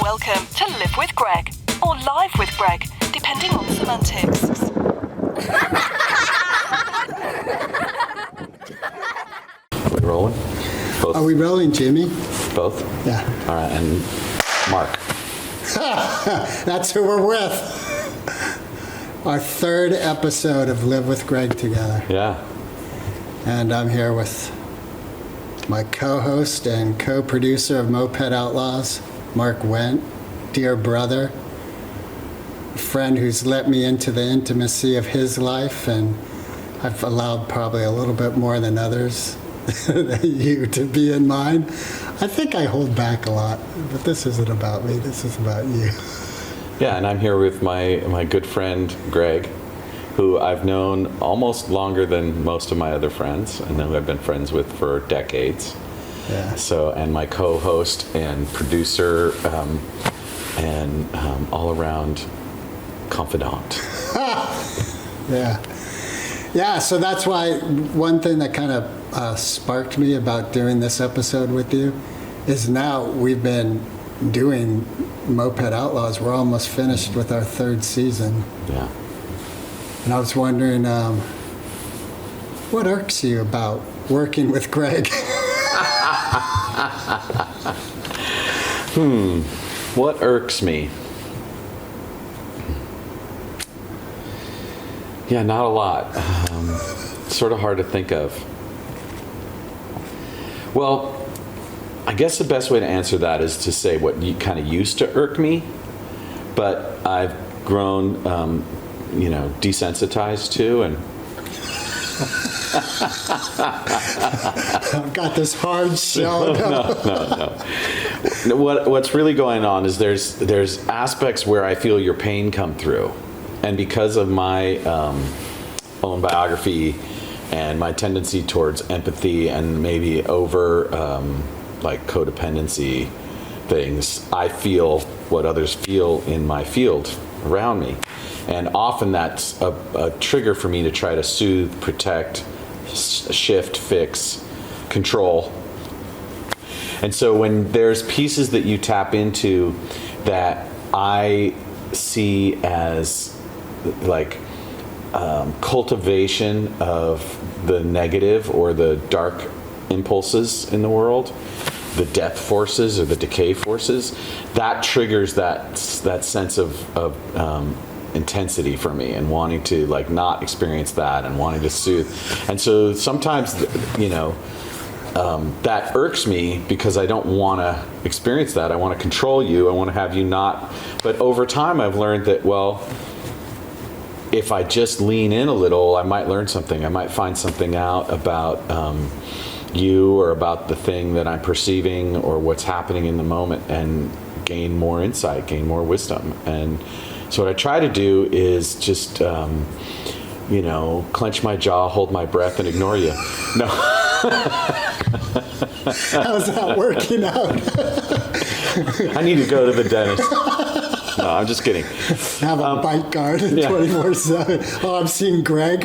Welcome to Live with Greg, or Live with Greg, depending on semantics. Are we rolling? Both? Are we rolling, Jimmy? Both? Yeah. All right, and Mark. That's who we're with. Our third episode of Live with Greg together. Yeah. And I'm here with my co-host and co-producer of Moped Outlaws, Marc Wendt, dear brother, a friend who's let me into the intimacy of his life, and I've allowed probably a little bit more than others you to be in mine. I think I hold back a lot, but this isn't about me, this is about you. Yeah, and I'm here with my good friend, Greg, who I've known almost longer than most of my other friends, and who I've been friends with for decades. Yeah. So, and my co-host and producer, and all-around confidant. Yeah. Yeah, so that's why one thing that kind of sparked me about doing this episode with you is now we've been doing Moped Outlaws. We're almost finished with our third season. Yeah. And I was wondering, what irks you about working with Greg? What irks me? Yeah, not a lot. Sort of hard to think of. Well, I guess the best way to answer that is to say what you kind of used to irk me, but I've grown, desensitized to, and I've got this hard shell. No. What's really going on is there's aspects where I feel your pain come through, and because of my own biography and my tendency towards empathy and maybe over codependency things, I feel what others feel in my field around me. And often that's a trigger for me to try to soothe, protect, shift, fix, control. And so when there's pieces that you tap into that I see as like cultivation of the negative or the dark impulses in the world, the death forces or the decay forces, that triggers that sense of intensity for me, and wanting to not experience that and wanting to soothe. And so sometimes, that irks me because I don't want to experience that. I want to control you. I want to have you not. But over time, I've learned that, well, if I just lean in a little, I might learn something. I might find something out about you, or about the thing that I'm perceiving, or what's happening in the moment, and gain more insight, gain more wisdom. And so what I try to do is just, clench my jaw, hold my breath, and ignore you. No. How's that working out? I need to go to the dentist. No, I'm just kidding. Have a bite guard 24/7. Oh, I'm seeing Greg.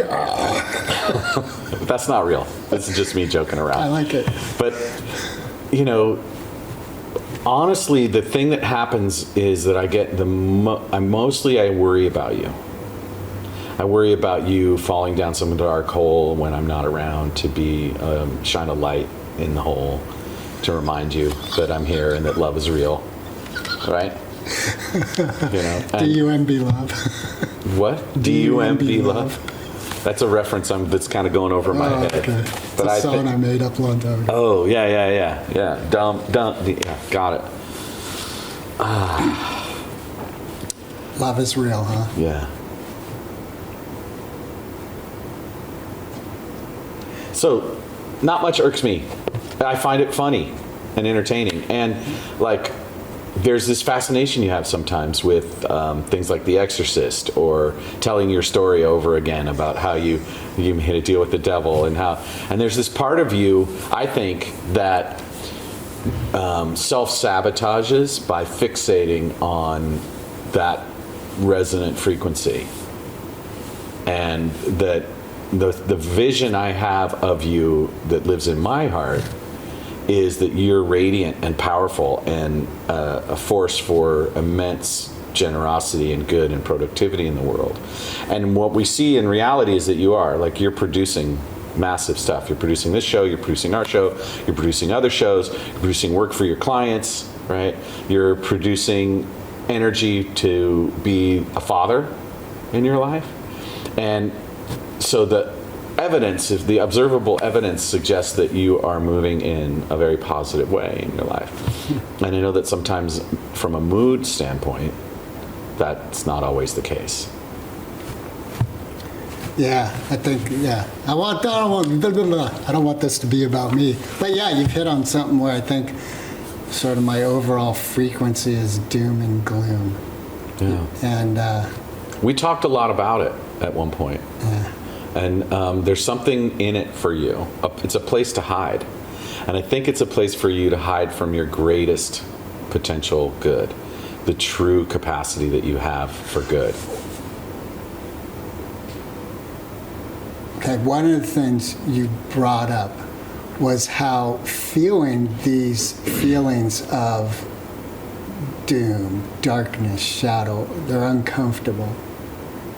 That's not real. This is just me joking around. I like it. But, honestly, the thing that happens is that I get I worry about you. I worry about you falling down some dark hole when I'm not around to be shine a light in the hole to remind you that I'm here and that love is real, right? D-U-M-B love. What? D-U-M-B love? That's a reference that's kind of going over my head. Okay. But it's a song I made up long time ago. Oh, yeah. Dumb. Yeah, got it. Love is real, huh? Yeah. So, not much irks me. I find it funny and entertaining. And, there's this fascination you have sometimes with things like The Exorcist, or telling your story over again about how you had to deal with the devil, and there's this part of you, I think, that self-sabotages by fixating on that resonant frequency. And that the vision I have of you that lives in my heart is that you're radiant and powerful and a force for immense generosity and good and productivity in the world. And what we see in reality is that you are, like, you're producing massive stuff. You're producing this show, you're producing our show, you're producing other shows, you're producing work for your clients, right? You're producing energy to be a father in your life. And so the evidence, if the observable evidence suggests that you are moving in a very positive way in your life. And I know that sometimes from a mood standpoint, that's not always the case. Yeah, I think, yeah. I don't want this to be about me. But yeah, you've hit on something where I think sort of my overall frequency is doom and gloom. Yeah. And we talked a lot about it at one point. Yeah. And there's something in it for you. It's a place to hide. And I think it's a place for you to hide from your greatest potential good, the true capacity that you have for good. Okay, one of the things you brought up was how feeling these feelings of doom, darkness, shadow, they're uncomfortable.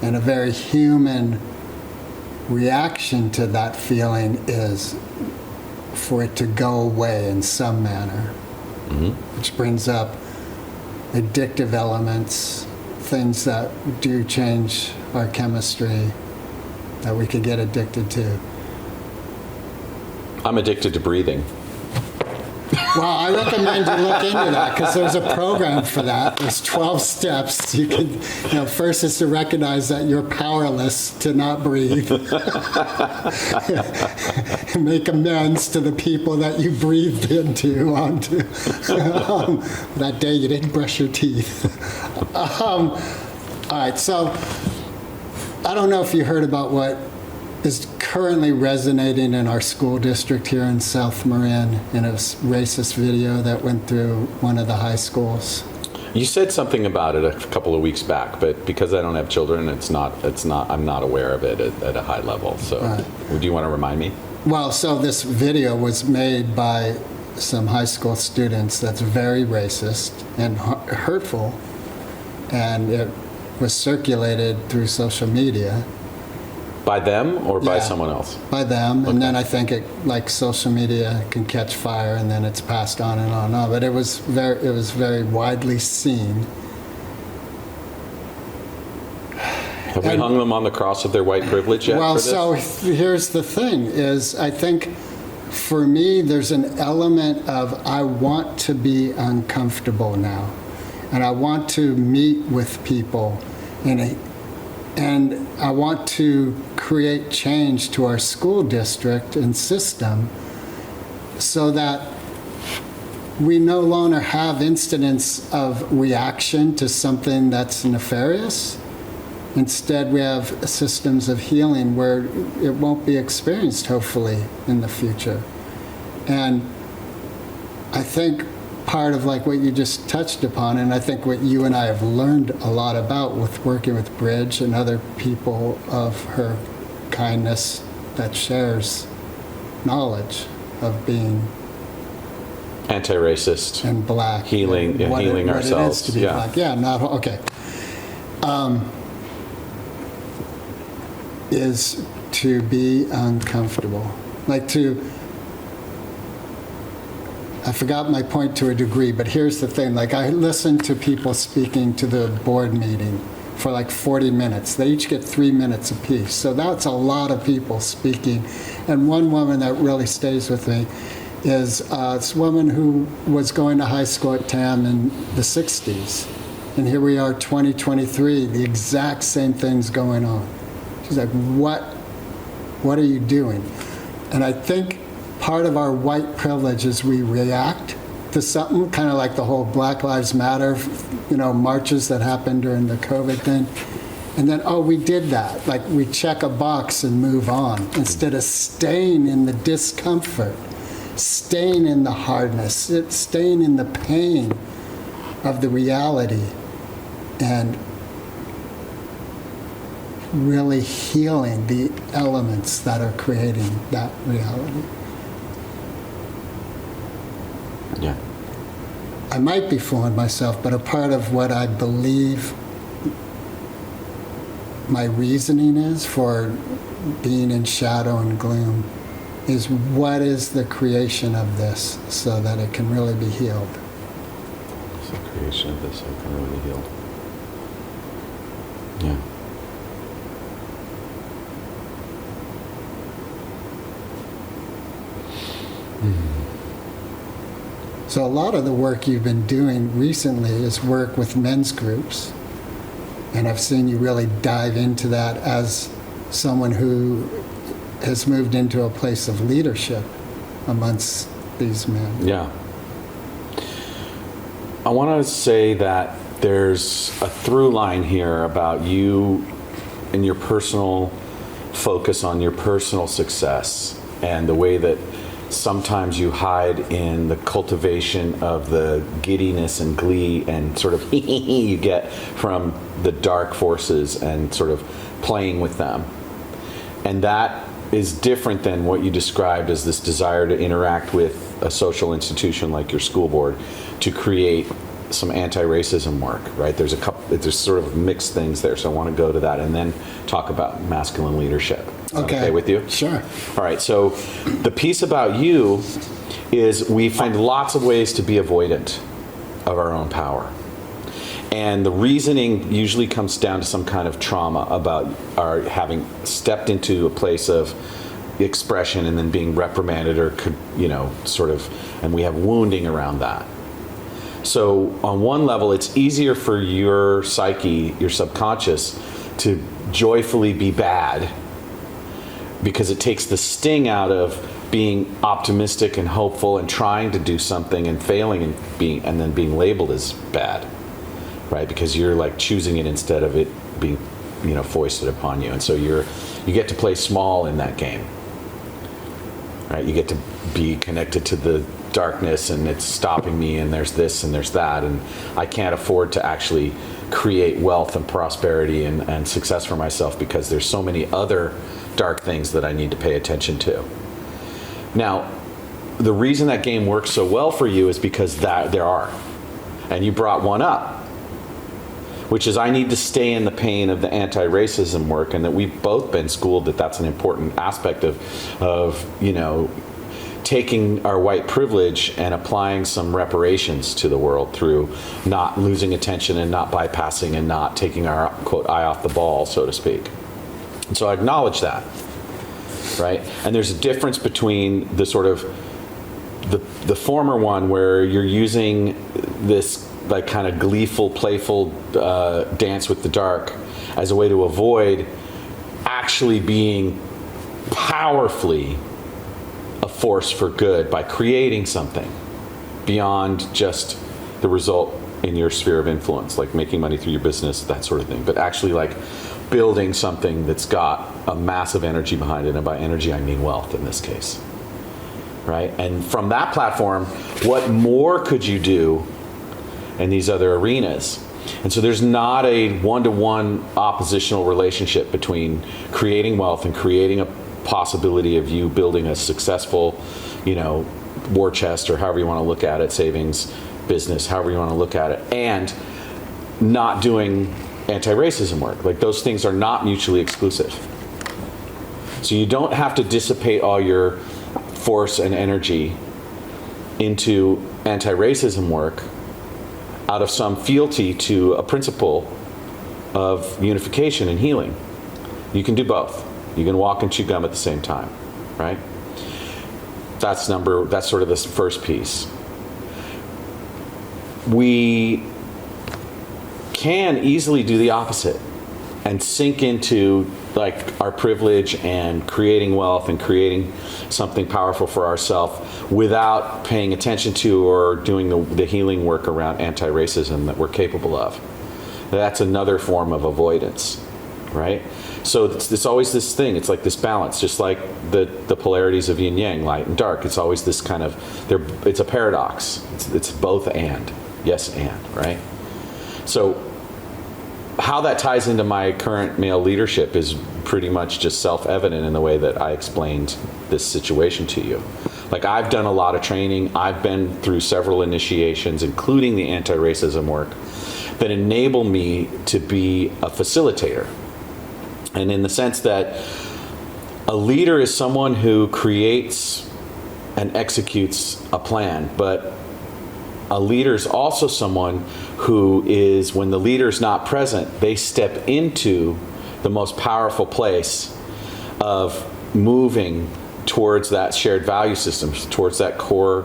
And a very human reaction to that feeling is for it to go away in some manner, which brings up addictive elements, things that do change our chemistry that we could get addicted to. I'm addicted to breathing. Well, I recommend you look into that because there's a program for that. There's 12 steps. You can, first is to recognize that you're powerless to not breathe. Make amends to the people that you breathed onto. That day you didn't brush your teeth. All right, so I don't know if you heard about what is currently resonating in our school district here in South Marin in a racist video that went through one of the high schools. You said something about it a couple of weeks back, but because I don't have children, I'm not aware of it at a high level. So, Do you want to remind me? Well, so this video was made by some high school students that's very racist and hurtful, and it was circulated through social media. By them or by someone else? By them, Okay. and then I think social media can catch fire, and then it's passed on and on and on. But it was very widely seen. Have we hung them on the cross of their white privilege yet? Well, for this? so here's the thing: is I think for me there's an element of I want to be uncomfortable now, and I want to meet with people and I want to create change to our school district and system so that we no longer have incidents of reaction to something that's nefarious. Instead, we have systems of healing where it won't be experienced, hopefully, in the future. And I think part of like what you just touched upon, and I think what you and I have learned a lot about with working with Bridge and other people of her kindness that shares knowledge of being anti-racist and black, healing, and healing what ourselves. It is to be black. Yeah, not okay. Is to be uncomfortable, I forgot my point to a degree, but here's the thing. Like, I listened to people speaking to the board meeting for like 40 minutes. They each get 3 minutes apiece. So that's a lot of people speaking. And one woman that really stays with me is this woman who was going to high school at TAM in the 60s. And here we are, 2023, the exact same thing's going on. She's like, what are you doing? And I think part of our white privilege is we react to something, kind of like the whole Black Lives Matter, marches that happened during the COVID thing. And then, we did that. Like, we check a box and move on instead of staying in the discomfort, staying in the hardness, staying in the pain of the reality and really healing the elements that are creating that reality. I might be fooling myself, but a part of what I believe my reasoning is for being in shadow and gloom is what is the creation of this so that it can really be healed. It's the creation of this so it can really be healed. Yeah. So a lot of the work you've been doing recently is work with men's groups. And I've seen you really dive into that as someone who has moved into a place of leadership amongst these men. Yeah. I want to say that there's a through line here about you and your personal focus on your personal success and the way that sometimes you hide in the cultivation of the giddiness and glee and sort of you get from the dark forces and sort of playing with them. And that is different than what you described as this desire to interact with a social institution like your school board to create some anti-racism work, right? There's sort of mixed things there. So I want to go to that and then talk about masculine leadership. Is that okay with you? Sure. All right. So the piece about you is we find lots of ways to be avoidant of our own power. And the reasoning usually comes down to some kind of trauma about our having stepped into a place of expression and then being reprimanded or, and we have wounding around that. So on one level, it's easier for your psyche, your subconscious, to joyfully be bad because it takes the sting out of being optimistic and hopeful and trying to do something and failing and then being labeled as bad, right? Because you're like choosing it instead of it being, foisted upon you. And so you get to play small in that game, right? You get to be connected to the darkness and it's stopping me and there's this and there's that and I can't afford to actually create wealth and prosperity and success for myself because there's so many other dark things that I need to pay attention to. Now, the reason that game works so well for you is because there are. And you brought one up, which is I need to stay in the pain of the anti-racism work, and that we've both been schooled that that's an important aspect of taking our white privilege and applying some reparations to the world through not losing attention and not bypassing and not taking our, quote, eye off the ball, so to speak. And so I acknowledge that, right? And there's a difference between the sort of the former one where you're using this like kind of gleeful, playful dance with the dark as a way to avoid actually being powerfully a force for good by creating something beyond just the result in your sphere of influence, like making money through your business, that sort of thing, but actually like building something that's got a massive energy behind it. And by energy, I mean wealth in this case, right? And from that platform, what more could you do in these other arenas? And so there's not a one-to-one oppositional relationship between creating wealth and creating a possibility of you building a successful, war chest or however you want to look at it, savings business, however you want to look at it, and not doing anti-racism work. Like those things are not mutually exclusive. So you don't have to dissipate all your force and energy into anti-racism work out of some fealty to a principle of unification and healing. You can do both. You can walk and chew gum at the same time, right? That's sort of this first piece. We can easily do the opposite and sink into like our privilege and creating wealth and creating something powerful for ourselves without paying attention to or doing the healing work around anti-racism that we're capable of. That's another form of avoidance, right? So it's always this thing. It's like this balance, just like the polarities of yin yang, light and dark. It's always this kind of, it's a paradox. It's both and, yes and, right? So how that ties into my current male leadership is pretty much just self-evident in the way that I explained this situation to you. Like, I've done a lot of training. I've been through several initiations, including the anti-racism work, that enable me to be a facilitator. And in the sense that a leader is someone who creates and executes a plan, but a leader is also someone who is, when the leader's not present, they step into the most powerful place of moving towards that shared value system, towards that core,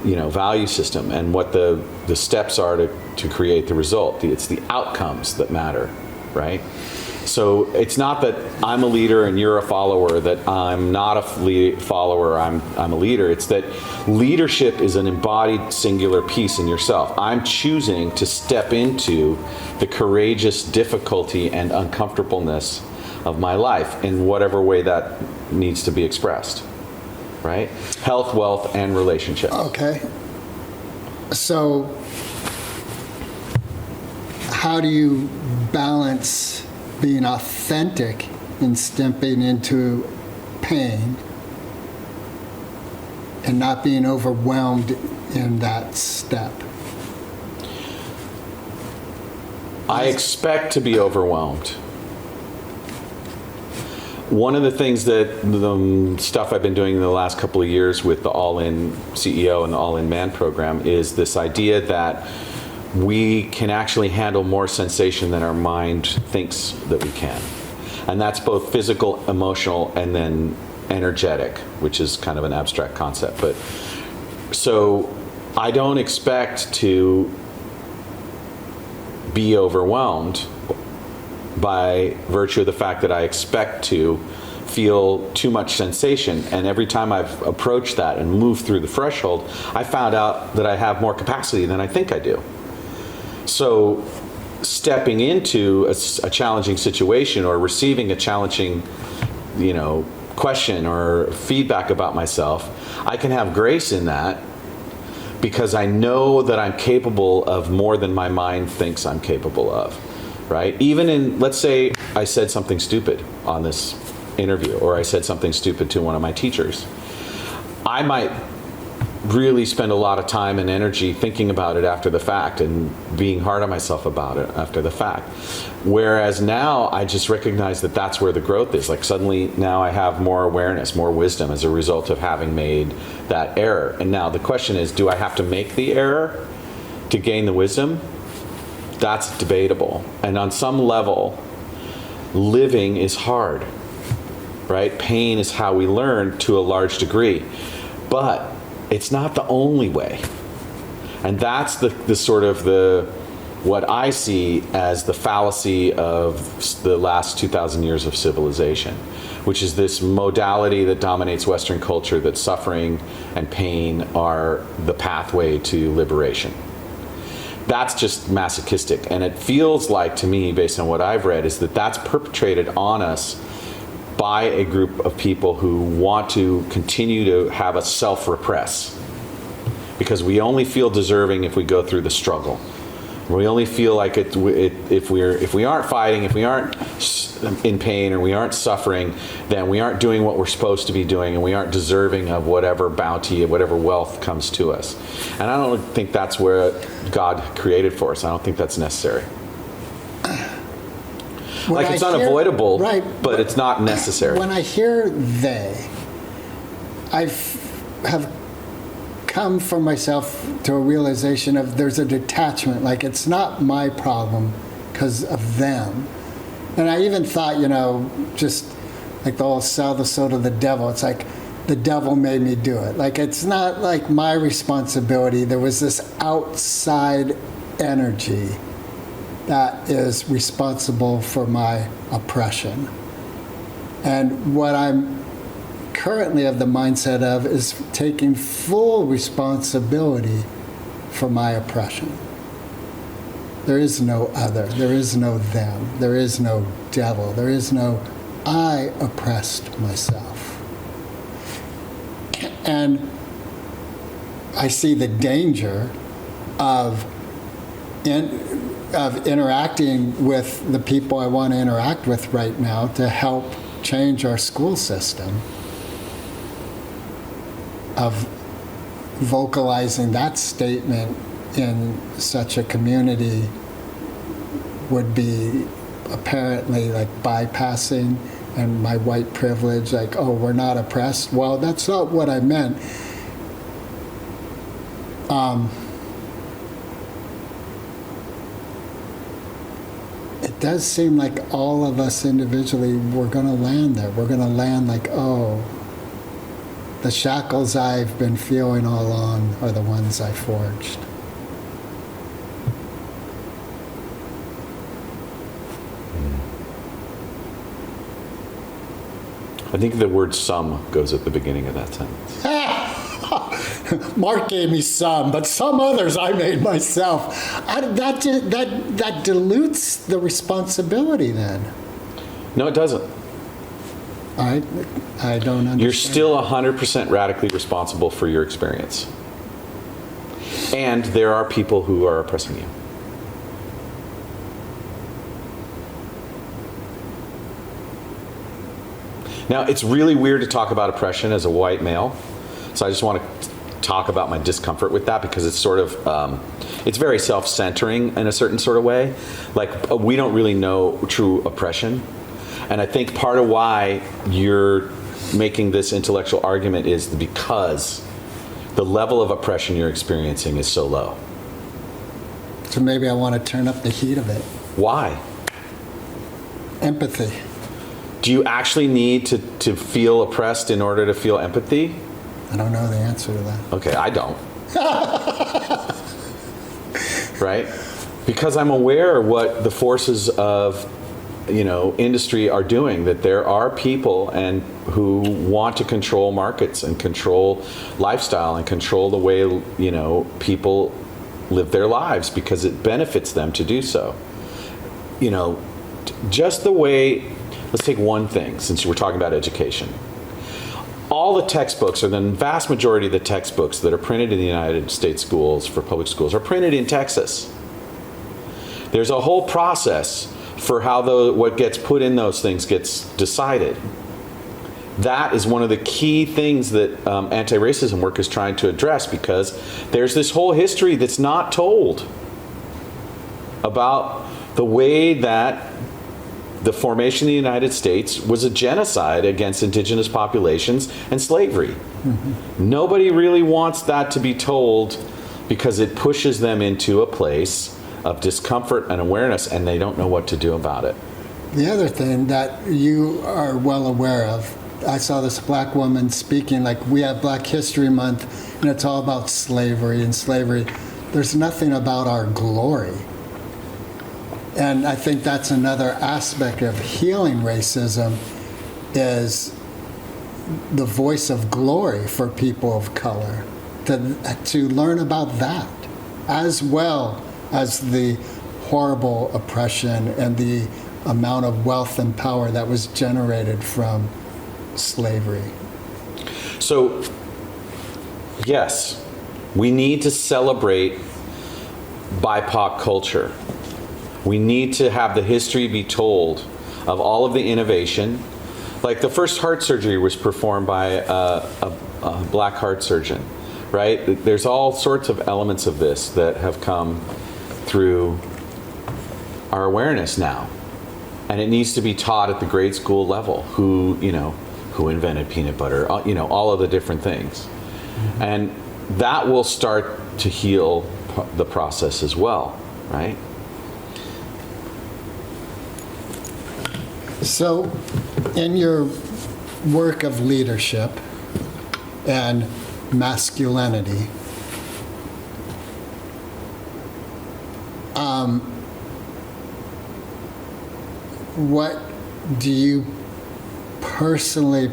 value system, and what the steps are to create the result. It's the outcomes that matter, right? So it's not that I'm a leader and you're a follower, that I'm not a follower, I'm a leader. It's that leadership is an embodied singular piece in yourself. I'm choosing to step into the courageous difficulty and uncomfortableness of my life in whatever way that needs to be expressed, right? Health, wealth, and relationship. Okay. So how do you balance being authentic and stepping into pain and not being overwhelmed in that step? I expect to be overwhelmed. One of the things that the stuff I've been doing in the last couple of years with the All-In CEO and the All-In Man program is this idea that we can actually handle more sensation than our mind thinks that we can. And that's both physical, emotional, and then energetic, which is kind of an abstract concept. But so I don't expect to be overwhelmed by virtue of the fact that I expect to feel too much sensation. And every time I've approached that and moved through the threshold, I found out that I have more capacity than I think I do. So stepping into a challenging situation or receiving a challenging, question or feedback about myself, I can have grace in that because I know that I'm capable of more than my mind thinks I'm capable of, right? Even in, let's say I said something stupid on this interview, or I said something stupid to one of my teachers. I might really spend a lot of time and energy thinking about it after the fact and being hard on myself about it after the fact. Whereas now I just recognize that that's where the growth is. Like, suddenly now I have more awareness, more wisdom as a result of having made that error. And now the question is, do I have to make the error to gain the wisdom? That's debatable. And on some level, living is hard, right? Pain is how we learn to a large degree. But it's not the only way. And that's the sort of what I see as the fallacy of the last 2,000 years of civilization, which is this modality that dominates Western culture, that suffering and pain are the pathway to liberation. That's just masochistic. And it feels like, to me, based on what I've read, is that that's perpetrated on us by a group of people who want to continue to have us self-repress, because we only feel deserving if we go through the struggle. We only feel like if we aren't fighting, if we aren't in pain, or we aren't suffering, then we aren't doing what we're supposed to be doing, and we aren't deserving of whatever bounty, whatever wealth comes to us. And I don't think that's where God created for us. I don't think that's necessary. Like, it's unavoidable, right, but it's not necessary. When I hear they, I have come for myself to a realization of there's a detachment. Like, it's not my problem because of them. And I even thought, just like the whole sell the soul to the devil. It's like the devil made me do it. Like, it's not like my responsibility. There was this outside energy that is responsible for my oppression. And what I'm currently of the mindset of is taking full responsibility for my oppression. There is no other. There is no them. There is no devil. There is no I oppressed myself. And I see the danger of interacting with the people I want to interact with right now to help change our school system. of vocalizing that statement in such a community would be apparently like bypassing and my white privilege, like, oh, we're not oppressed. Well, that's not what I meant. It does seem like all of us individually, we're going to land there. We're going to land like, oh, the shackles I've been feeling all along are the ones I forged. I think the word some goes at the beginning of that sentence. Mark gave me some, but some others I made myself. That dilutes the responsibility then. No, it doesn't. I don't understand. You're still 100% radically responsible for your experience. And there are people who are oppressing you. Now, it's really weird to talk about oppression as a white male, so I just want to talk about my discomfort with that because it's sort of, it's very self-centering in a certain sort of way. Like, we don't really know true oppression. And I think part of why you're making this intellectual argument is because the level of oppression you're experiencing is so low. So maybe I want to turn up the heat of it. Why? Empathy. Do you actually need to feel oppressed in order to feel empathy? I don't know the answer to that. Okay, I don't. Right? Because I'm aware what the forces of, industry are doing, that there are people who want to control markets and control lifestyle and control the way, people live their lives because it benefits them to do so. Just the way, let's take one thing since we're talking about education. All the textbooks, or the vast majority of the textbooks that are printed in the United States schools for public schools are printed in Texas. There's a whole process for how what gets put in those things gets decided. That is one of the key things that anti-racism work is trying to address because there's this whole history that's not told about the way that the formation of the United States was a genocide against indigenous populations and slavery. Mm-hmm. Nobody really wants that to be told because it pushes them into a place of discomfort and awareness, and they don't know what to do about it. The other thing that you are well aware of, I saw this black woman speaking, like, we have Black History Month, and it's all about slavery and slavery. There's nothing about our glory. And I think that's another aspect of healing racism is the voice of glory for people of color, to learn about that, as well as the horrible oppression and the amount of wealth and power that was generated from slavery. So, yes, we need to celebrate BIPOC culture. We need to have the history be told of all of the innovation. Like the first heart surgery was performed by a black heart surgeon, right? There's all sorts of elements of this that have come through our awareness now. And it needs to be taught at the grade school level, who invented peanut butter, all of the different things. Mm-hmm. And that will start to heal the process as well, right? So, in your work of leadership and masculinity, what do you personally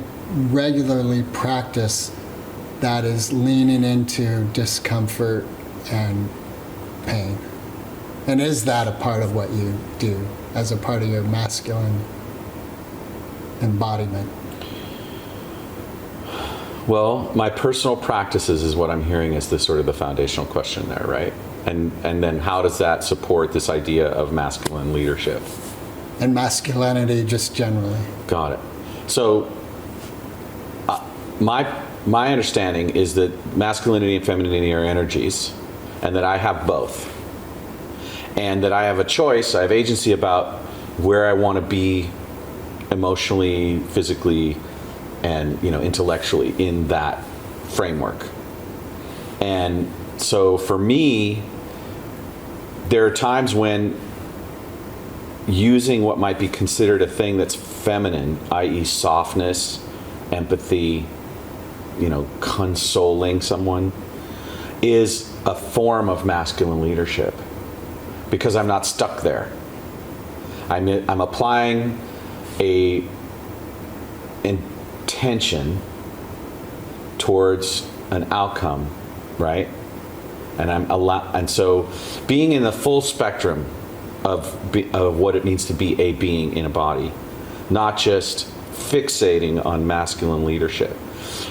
regularly practice that is leaning into discomfort and pain? And is that a part of what you do as a part of your masculine embodiment? Well, my personal practices is what I'm hearing is the sort of the foundational question there, right? And then how does that support this idea of masculine leadership? And masculinity just generally. Got it. So my my understanding is that masculinity and femininity are energies, and that I have both. And that I have a choice, I have agency about where I want to be emotionally, physically, and intellectually in that framework. And so for me, there are times when using what might be considered a thing that's feminine, i.e. softness, empathy, consoling someone, is a form of masculine leadership, because I'm not stuck there. I'm applying a intention towards an outcome, right? And so being in the full spectrum of what it means to be a being in a body, not just fixating on masculine leadership,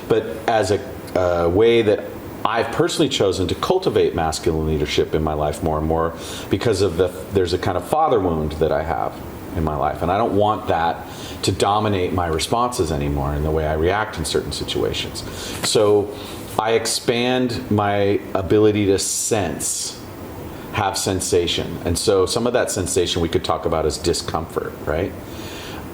but as a way that I've personally chosen to cultivate masculine leadership in my life more and more, because of there's a kind of father wound that I have in my life, and I don't want that to dominate my responses anymore in the way I react in certain situations. So I expand my ability to have sensation. And so some of that sensation we could talk about as discomfort, right?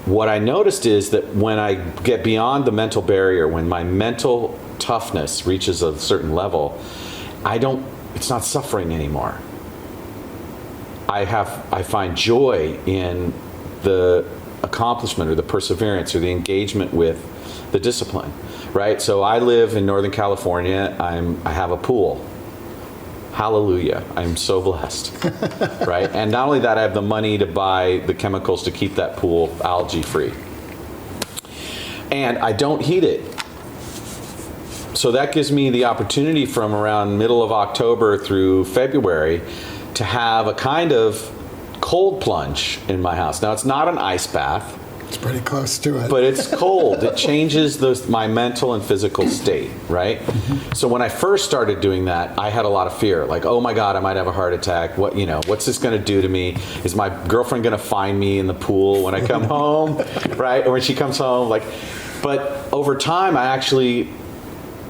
What I noticed is that when I get beyond the mental barrier, when my mental toughness reaches a certain level, it's not suffering anymore. I find joy in the accomplishment or the perseverance or the engagement with the discipline, right? So I live in Northern California. I have a pool. Hallelujah. I'm so blessed, right? And not only that, I have the money to buy the chemicals to keep that pool algae free. And I don't heat it. So that gives me the opportunity from around middle of October through February to have a kind of cold plunge in my house. Now, it's not an ice bath. It's pretty close to it. But it's cold. It changes my mental and physical state, right? Mm-hmm. So when I first started doing that, I had a lot of fear. Like, oh my God, I might have a heart attack. What's this going to do to me? Is my girlfriend going to find me in the pool when I come home, right? Or when she comes home, but over time, I actually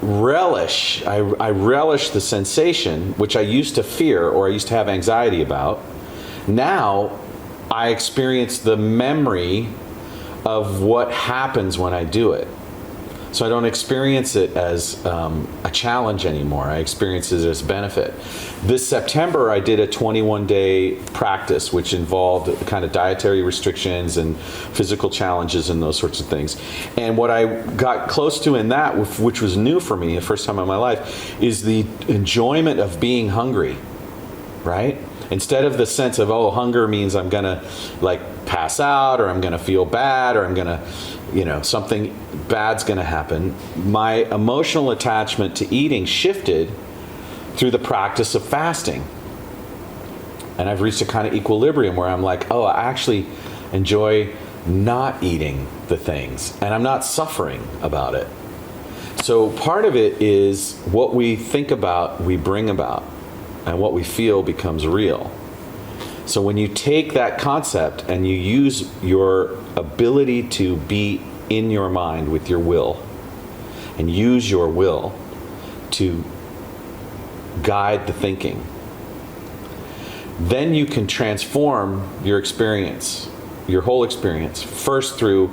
relish the sensation, which I used to fear or I used to have anxiety about. Now I experience the memory of what happens when I do it. So I don't experience it as a challenge anymore. I experience it as benefit. This September, I did a 21-day practice, which involved kind of dietary restrictions and physical challenges and those sorts of things. And what I got close to in that, which was new for me, the first time in my life, is the enjoyment of being hungry, right? Instead of the sense of, hunger means I'm going to pass out, or I'm going to feel bad, or I'm going to, something bad's going to happen. My emotional attachment to eating shifted through the practice of fasting. And I've reached a kind of equilibrium where I'm like, I actually enjoy not eating the things, and I'm not suffering about it. So part of it is what we think about, we bring about. And what we feel becomes real. So when you take that concept and you use your ability to be in your mind with your will, and use your will to guide the thinking, then you can transform your experience, your whole experience, first through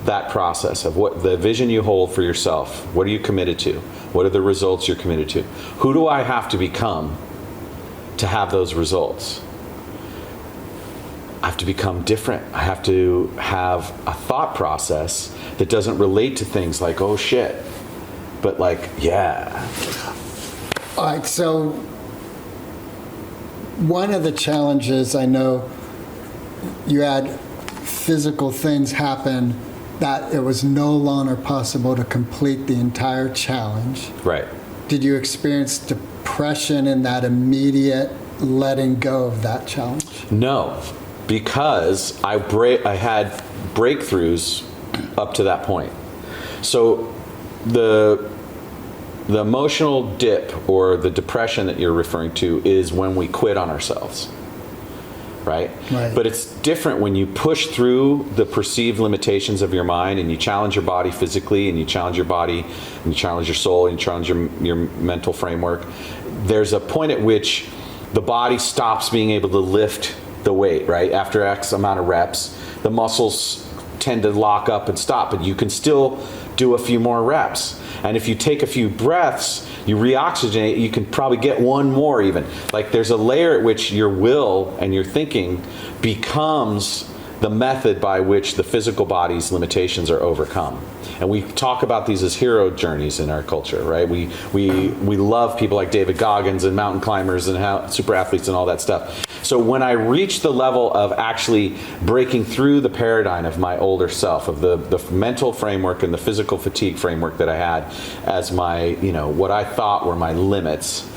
that process of what the vision you hold for yourself. What are you committed to? What are the results you're committed to? Who do I have to become to have those results? I have to become different. I have to have a thought process that doesn't relate to things like, oh shit, but yeah. All right, so one of the challenges, I know you had physical things happen that it was no longer possible to complete the entire challenge. Right. Did you experience depression in that immediate letting go of that challenge? No, because I had breakthroughs up to that point. So the emotional dip or the depression that you're referring to is when we quit on ourselves. right? Right. But it's different when you push through the perceived limitations of your mind and you challenge your body physically, and you challenge your body, and you challenge your soul, and you challenge your mental framework. There's a point at which the body stops being able to lift the weight, right? After X amount of reps, the muscles tend to lock up and stop, but you can still do a few more reps. And if you take a few breaths, you reoxygenate, you can probably get one more even. Like there's a layer at which your will and your thinking becomes the method by which the physical body's limitations are overcome. And we talk about these as hero journeys in our culture, right? We love people like David Goggins and mountain climbers and super athletes and all that stuff. So when I reached the level of actually breaking through the paradigm of my older self, of the mental framework and the physical fatigue framework that I had as my, what I thought were my limits,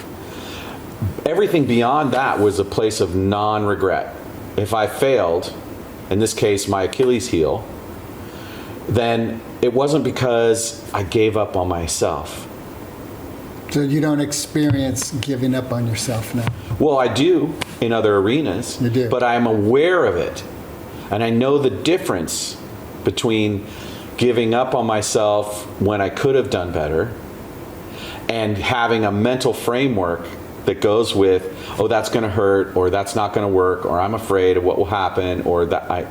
everything beyond that was a place of non-regret. If I failed, in this case my Achilles heel, then it wasn't because I gave up on myself. So you don't experience giving up on yourself now? Well, I do in other arenas. You do. But I'm aware of it. And I know the difference between giving up on myself when I could have done better and having a mental framework that goes with, oh, that's going to hurt, or that's not going to work, or I'm afraid of what will happen, or that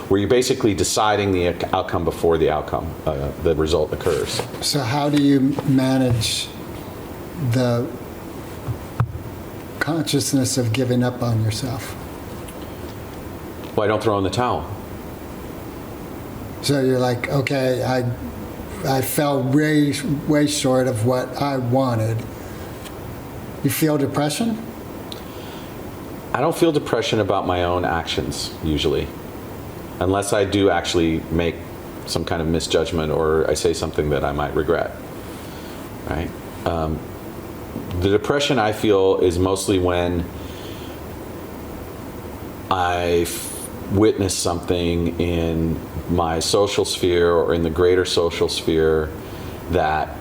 where you're basically deciding the outcome before the outcome, the result occurs. So how do you manage the consciousness of giving up on yourself? Well, I don't throw in the towel. So you're like, okay, I fell way short of what I wanted. You feel depression? I don't feel depression about my own actions, usually. Unless I do actually make some kind of misjudgment or I say something that I might regret, right? The depression I feel is mostly when I witness something in my social sphere or in the greater social sphere that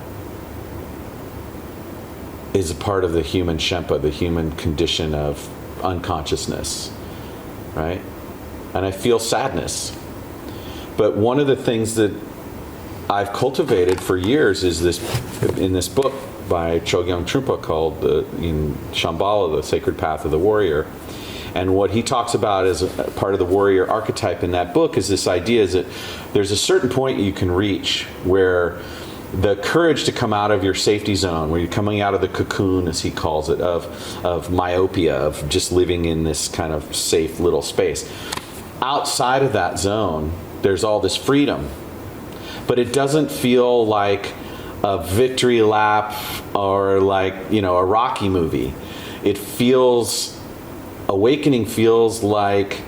is a part of the human Shempa, the human condition of unconsciousness, right? And I feel sadness. But one of the things that I've cultivated for years is in this book by Chogyam Trungpa called in Shambhala, The Sacred Path of the Warrior. And what he talks about as a part of the warrior archetype in that book is this idea is that there's a certain point you can reach where the courage to come out of your safety zone, where you're coming out of the cocoon, as he calls it, of myopia, of just living in this kind of safe little space. Outside of that zone, there's all this freedom. But it doesn't feel like a victory lap or like, a Rocky movie. Awakening feels like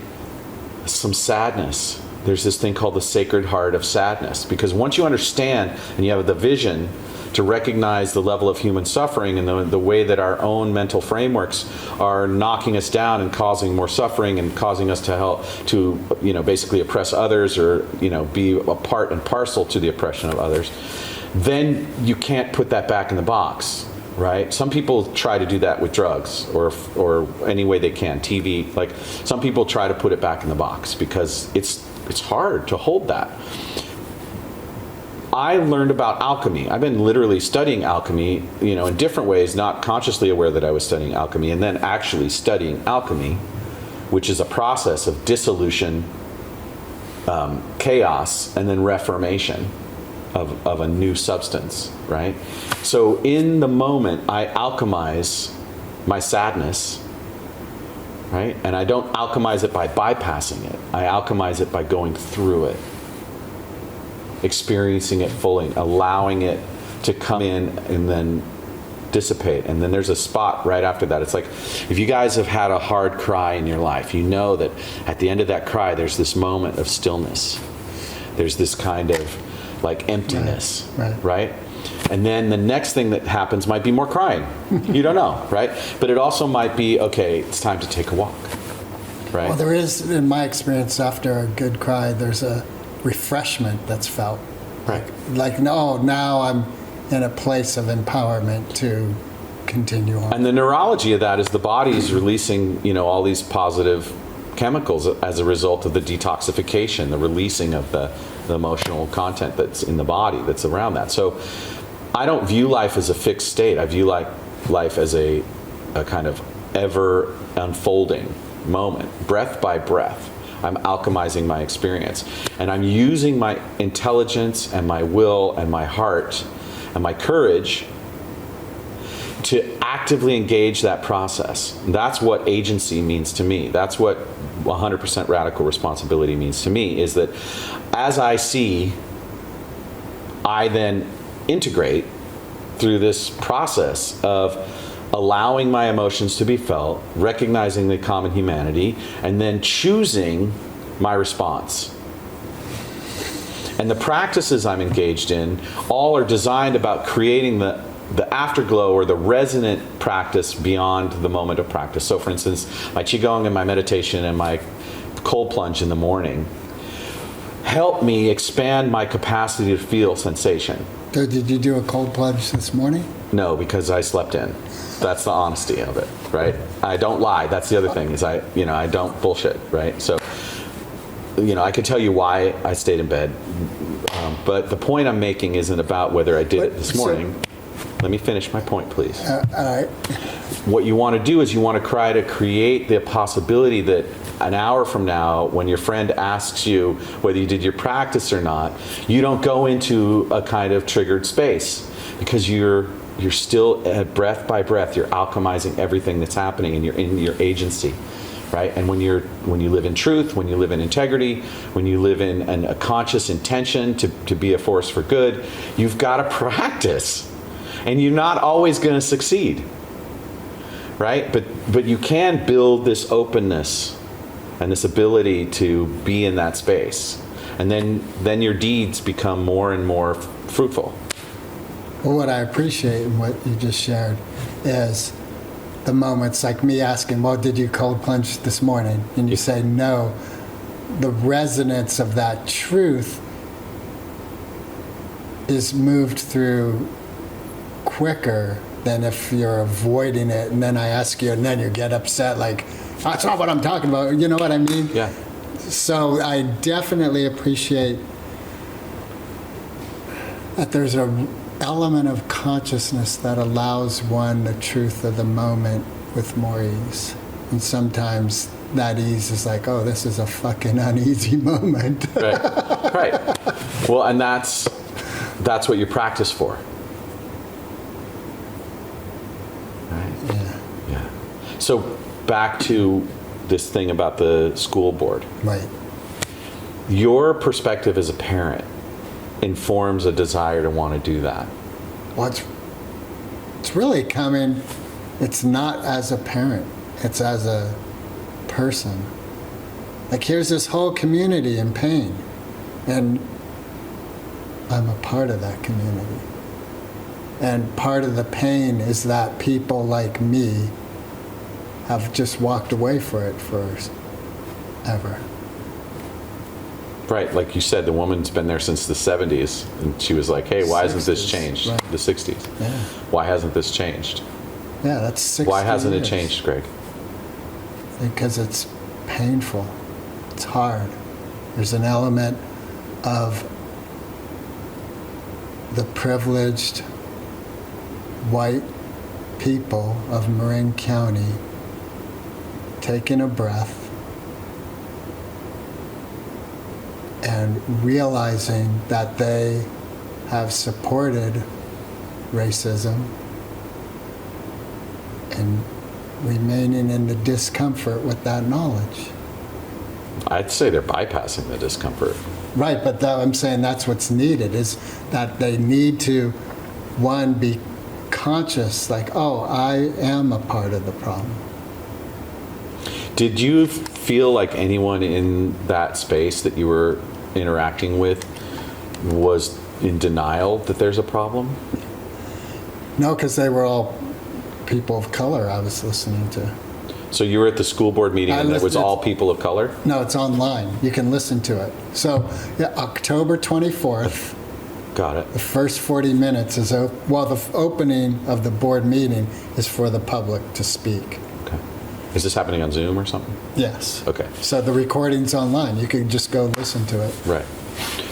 some sadness. There's this thing called the sacred heart of sadness. Because once you understand and you have the vision to recognize the level of human suffering and the way that our own mental frameworks are knocking us down and causing more suffering and causing us to basically oppress others or, be a part and parcel to the oppression of others, then you can't put that back in the box. Right? Some people try to do that with drugs or any way they can. TV, like some people try to put it back in the box because it's hard to hold that. I learned about alchemy. I've been literally studying alchemy, in different ways, not consciously aware that I was studying alchemy, and then actually studying alchemy, which is a process of dissolution, chaos, and then reformation of a new substance, right? So in the moment, I alchemize my sadness, right? And I don't alchemize it by bypassing it. I alchemize it by going through it, experiencing it fully, allowing it to come in and then dissipate. And then there's a spot right after that. It's like, if you guys have had a hard cry in your life, you know that at the end of that cry, there's this moment of stillness. There's this kind of like emptiness, right? And then the next thing that happens might be more crying. You don't know, right? But it also might be, okay, it's time to take a walk, right? Well, there is, in my experience, after a good cry, there's a refreshment that's felt. Right. Like, no, now I'm in a place of empowerment to continue on. And the neurology of that is the body is releasing, all these positive chemicals as a result of the detoxification, the releasing of the emotional content that's in the body that's around that. So I don't view life as a fixed state. I view life as a kind of ever unfolding moment, breath by breath. I'm alchemizing my experience, and I'm using my intelligence and my will and my heart and my courage to actively engage that process. That's what agency means to me. That's what 100% radical responsibility means to me, is that as I see, I then integrate through this process of allowing my emotions to be felt, recognizing the common humanity, and then choosing my response. And the practices I'm engaged in all are designed about creating the afterglow or the resonant practice beyond the moment of practice. So for instance, my Qigong and my meditation and my cold plunge in the morning help me expand my capacity to feel sensation. So did you do a cold plunge this morning? No, because I slept in. That's the honesty of it, right? I don't lie. That's the other thing, is I don't bullshit, right? So, I could tell you why I stayed in bed, but the point I'm making isn't about whether I did it this morning. Let me finish my point, please. All right. What you want to do is you want to try to create the possibility that an hour from now, when your friend asks you whether you did your practice or not, you don't go into a kind of triggered space, because you're still at breath by breath. You're alchemizing everything that's happening, and you're in your agency, right? And when you live in truth, when you live in integrity, when you live in a conscious intention to be a force for good, you've got to practice. And you're not always going to succeed, right? But you can build this openness and this ability to be in that space. And then your deeds become more and more fruitful. Well, what I appreciate in what you just shared is the moments like me asking, well, did you cold plunge this morning? And you say no. The resonance of that truth is moved through quicker than if you're avoiding it, and then I ask you and then you get upset like, that's not what I'm talking about. You know what I mean? Yeah. So I definitely appreciate that there's an element of consciousness that allows one the truth of the moment with more ease. And sometimes that ease is like, oh, this is a fucking uneasy moment. Right. Well, and that's what you practice for. Yeah. So back to this thing about the school board. Right. Your perspective as a parent informs a desire to want to do that. Well, it's really coming, it's not as a parent, it's as a person. Like, here's this whole community in pain, and I'm a part of that community. And part of the pain is that people like me have just walked away for it forever. Right, like you said, the woman's been there since the 70s, and she was like, hey, why hasn't this changed? Right. The 60s. Yeah. Why hasn't this changed? Yeah, that's 60 Why hasn't years. it changed, Greg? Because it's painful. It's hard. There's an element of the privileged white people of Marin County taking a breath and realizing that they have supported racism and remaining in the discomfort with that knowledge. I'd say they're bypassing the discomfort. Right, but I'm saying that's what's needed, is that they need to, one, be conscious, like, oh, I am a part of the problem. Did you feel like anyone in that space that you were interacting with was in denial that there's a problem? No, because they were all people of color I was listening to. So you were at the school board meeting and it was all people of color? No, it's online. You can listen to it. So, yeah, October 24th. Got it. The first 40 minutes is, the opening of the board meeting is for the public to speak. Okay. Is this happening on Zoom or something? Yes. Okay. So the recording's online. You can just go listen to it. Right.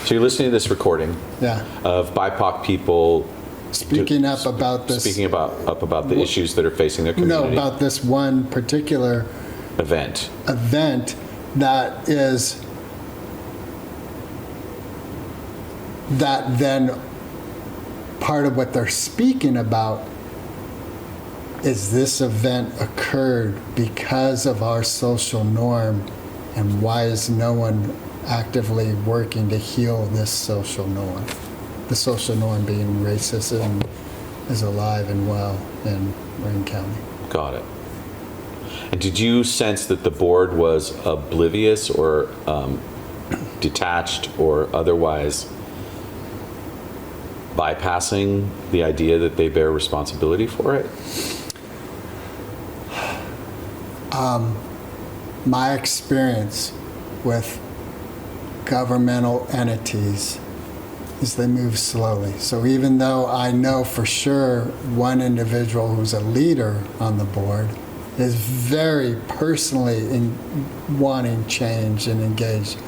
So you're listening to this recording Yeah. of BIPOC people Speaking up about this. speaking about the issues that are facing their community. No, about this one particular event. that then part of what they're speaking about is this event occurred because of our social norm, and why is no one actively working to heal this social norm? The social norm being racism is alive and well in Marin County. Got it. And did you sense that the board was oblivious or detached or otherwise bypassing the idea that they bear responsibility for it? My experience with governmental entities is they move slowly. So even though I know for sure one individual who's a leader on the board is very personally wanting change and engaged,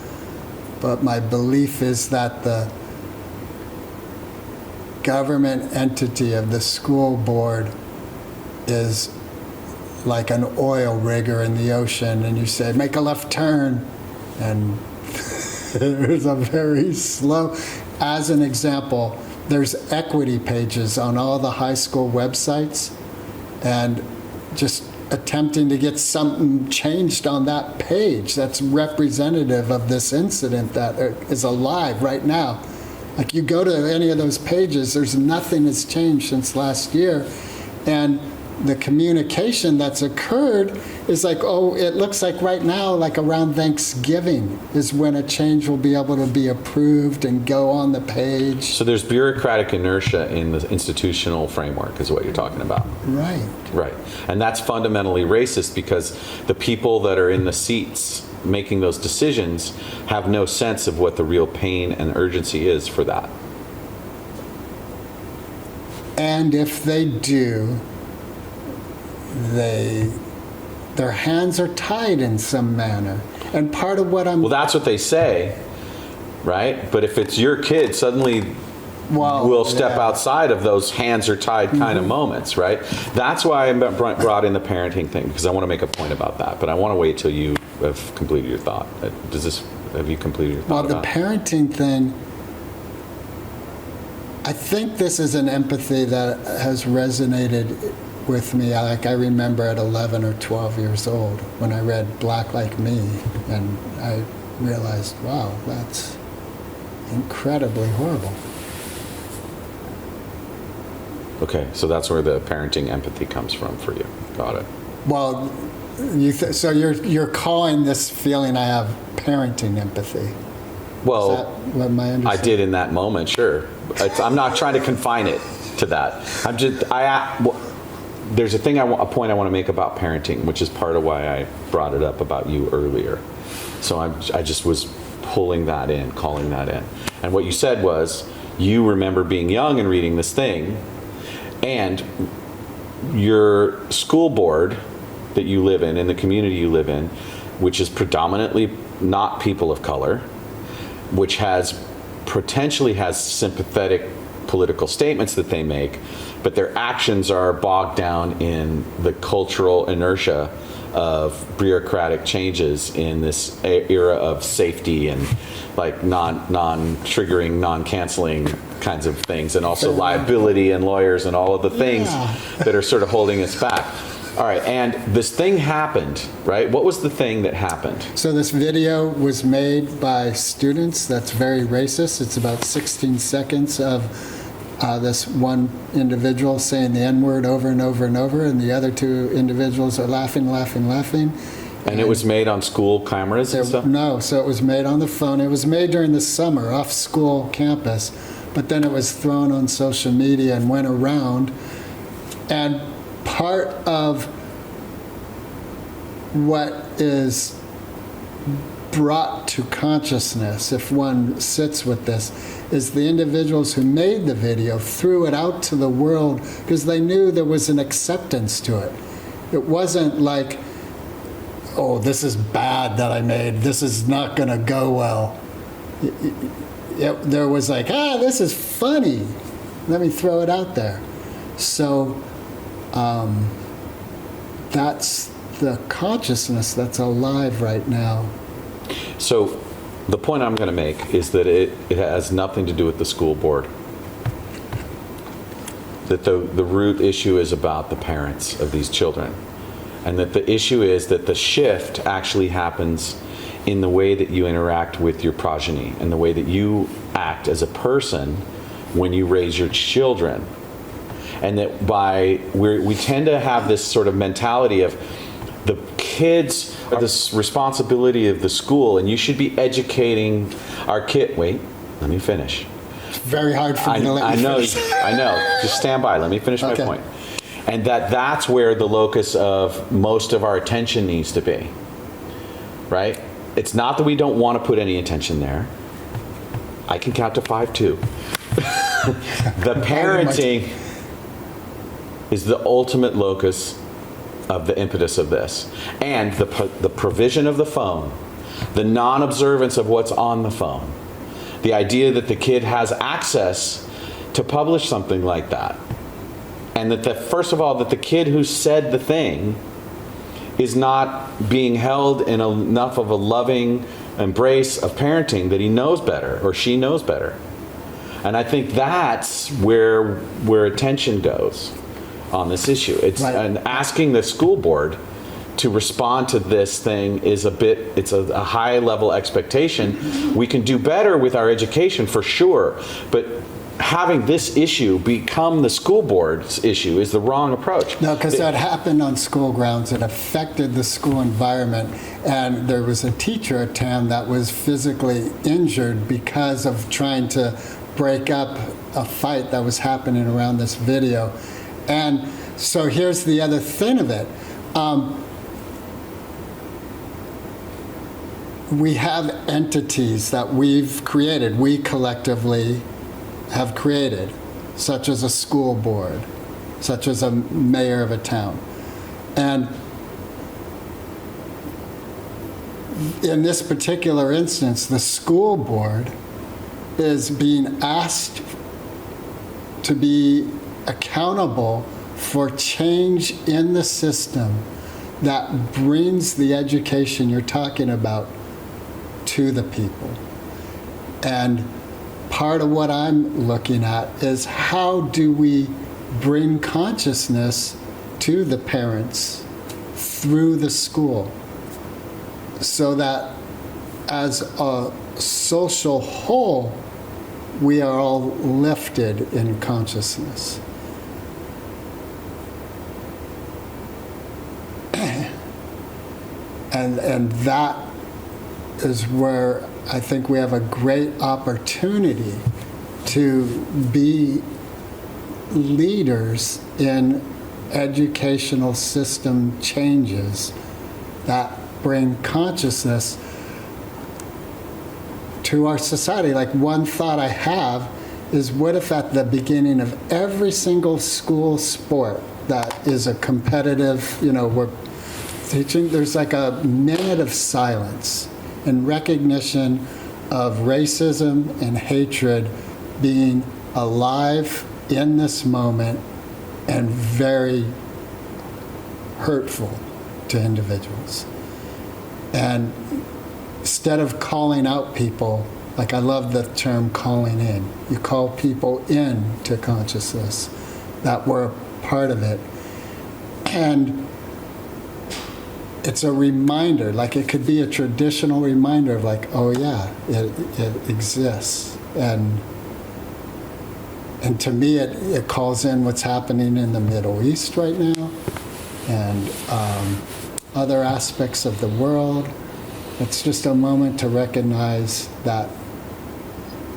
but my belief is that the government entity of the school board is like an oil rigger in the ocean, and you say, make a left turn, and there's a very slow, as an example, there's equity pages on all the high school websites, and just attempting to get something changed on that page that's representative of this incident that is alive right now. Like, you go to any of those pages, there's nothing that's changed since last year, and the communication that's occurred is like, oh, it looks like right now, like around Thanksgiving is when a change will be able to be approved and go on the page. So there's bureaucratic inertia in the institutional framework is what you're talking about. Right. Right. And that's fundamentally racist because the people that are in the seats making those decisions have no sense of what the real pain and urgency is for that. And if they do, their hands are tied in some manner. And part of what Well, that's what they say, right? But if it's your kid, suddenly we'll step outside of those hands are tied kind of moments, right? That's why I brought in the parenting thing, because I want to make a point about that. But I want to wait till you have completed your thought. Have you completed your thought? Well, the parenting thing, I think this is an empathy that has resonated with me. Like, I remember at 11 or 12 years old when I read Black Like Me, and I realized, wow, that's incredibly horrible. Okay, so that's where the parenting empathy comes from for you. Got it. Well, so you're calling this feeling I have parenting empathy. Well, Is that what my I understanding? did in that moment, sure. I'm not trying to confine it to that. There's a point I want to make about parenting, which is part of why I brought it up about you earlier. So I just was pulling that in, calling that in. And what you said was, you remember being young and reading this thing, and your school board that you live in the community you live in, which is predominantly not people of color, which potentially has sympathetic political statements that they make, but their actions are bogged down in the cultural inertia of bureaucratic changes in this era of safety and like non-triggering, non-canceling kinds of things, and also liability and lawyers and all of the things that are sort of holding us back. All right, and this thing happened, right? What was the thing that happened? So this video was made by students that's very racist. It's about 16 seconds of this one individual saying the N-word over and over and over, and the other two individuals are laughing. And it was made on school cameras and stuff? No, so it was made on the phone. It was made during the summer off school campus, but then it was thrown on social media and went around. And part of what is brought to consciousness, if one sits with this, is the individuals who made the video threw it out to the world because they knew there was an acceptance to it. It wasn't like oh, this is bad that I made. This is not going to go well. There was like, this is funny. Let me throw it out there. So that's the consciousness that's alive right now. So the point I'm going to make is that it has nothing to do with the school board. That the root issue is about the parents of these children. And that the issue is that the shift actually happens in the way that you interact with your progeny and the way that you act as a person when you raise your children. And that we tend to have this sort of mentality of the kids are this responsibility of the school, and you should be educating our kid. Wait, let me finish. It's very hard for me to let you finish. I know. Just stand by. Let me finish my point. And that's where the locus of most of our attention needs to be, right? It's not that we don't want to put any attention there. I can count to 5 too. The parenting is the ultimate locus of the impetus of this. And the provision of the phone, the non-observance of what's on the phone, the idea that the kid has access to publish something like that. And that first of all, that the kid who said the thing is not being held in enough of a loving embrace of parenting that he knows better or she knows better. And I think that's where attention goes on this issue. And asking the school board to respond to this thing is it's a high level expectation. We can do better with our education for sure, but having this issue become the school board's issue is the wrong approach. No, because that happened on school grounds. It affected the school environment. And there was a teacher at TAM that was physically injured because of trying to break up a fight that was happening around this video. And so here's the other thing of it. We have entities that we've created, we collectively have created, such as a school board, such as a mayor of a town. And in this particular instance, the school board is being asked to be accountable for change in the system that brings the education you're talking about to the people. And part of what I'm looking at is how do we bring consciousness to the parents through the school so that as a social whole, we are all lifted in consciousness. And that is where I think we have a great opportunity to be leaders in educational system changes that bring consciousness to our society. Like, one thought I have is, what if at the beginning of every single school sport that is a competitive, we're teaching, there's like a minute of silence in recognition of racism and hatred being alive in this moment and very hurtful to individuals. And instead of calling out people, like, I love the term calling in. You call people in to consciousness that were part of it. And it's a reminder, like it could be a traditional reminder of like, oh yeah, it exists. And to me, it calls in what's happening in the Middle East right now and other aspects of the world. It's just a moment to recognize that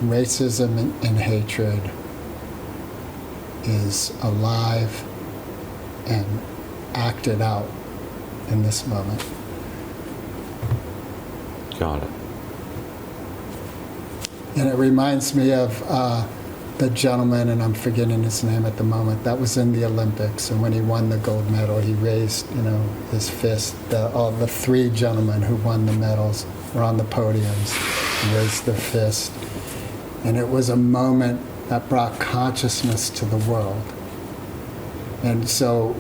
racism and hatred is alive and acted out in this moment. Got it. And it reminds me of the gentleman, and I'm forgetting his name at the moment, that was in the Olympics, and when he won the gold medal, he raised, his fist. All the three gentlemen who won the medals were on the podiums and raised their fist. And it was a moment that brought consciousness to the world. And so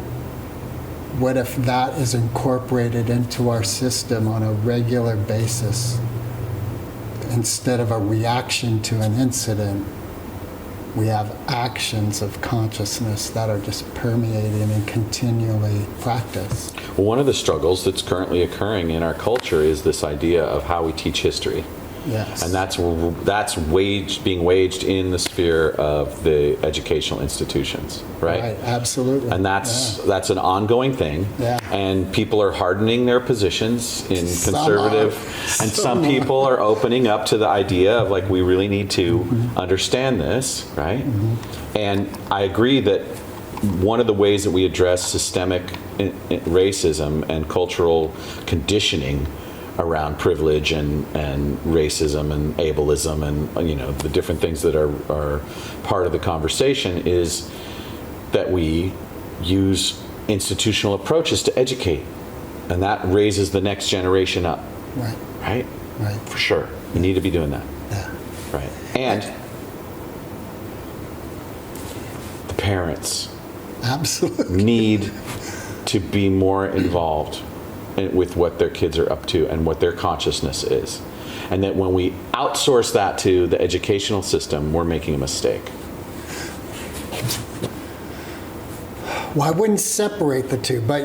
what if that is incorporated into our system on a regular basis? Instead of a reaction to an incident, we have actions of consciousness that are just permeating and continually practiced. Well, one of the struggles that's currently occurring in our culture is this idea of how we teach history. Yes. And that's being waged in the sphere of the educational institutions, right? Right, absolutely. And that's an ongoing thing. Yeah. And people are hardening their positions in conservative, and some people are opening up to the idea of like, we really need to understand this, right? And I agree that one of the ways that we address systemic racism and cultural conditioning around privilege and racism and ableism and the different things that are part of the conversation is that we use institutional approaches to educate, and that raises the next generation up. Right? For sure. We need to be doing that. Yeah. Right. And the parents Absolutely. need to be more involved with what their kids are up to and what their consciousness is. And that when we outsource that to the educational system, we're making a mistake. Well, I wouldn't separate the two, but,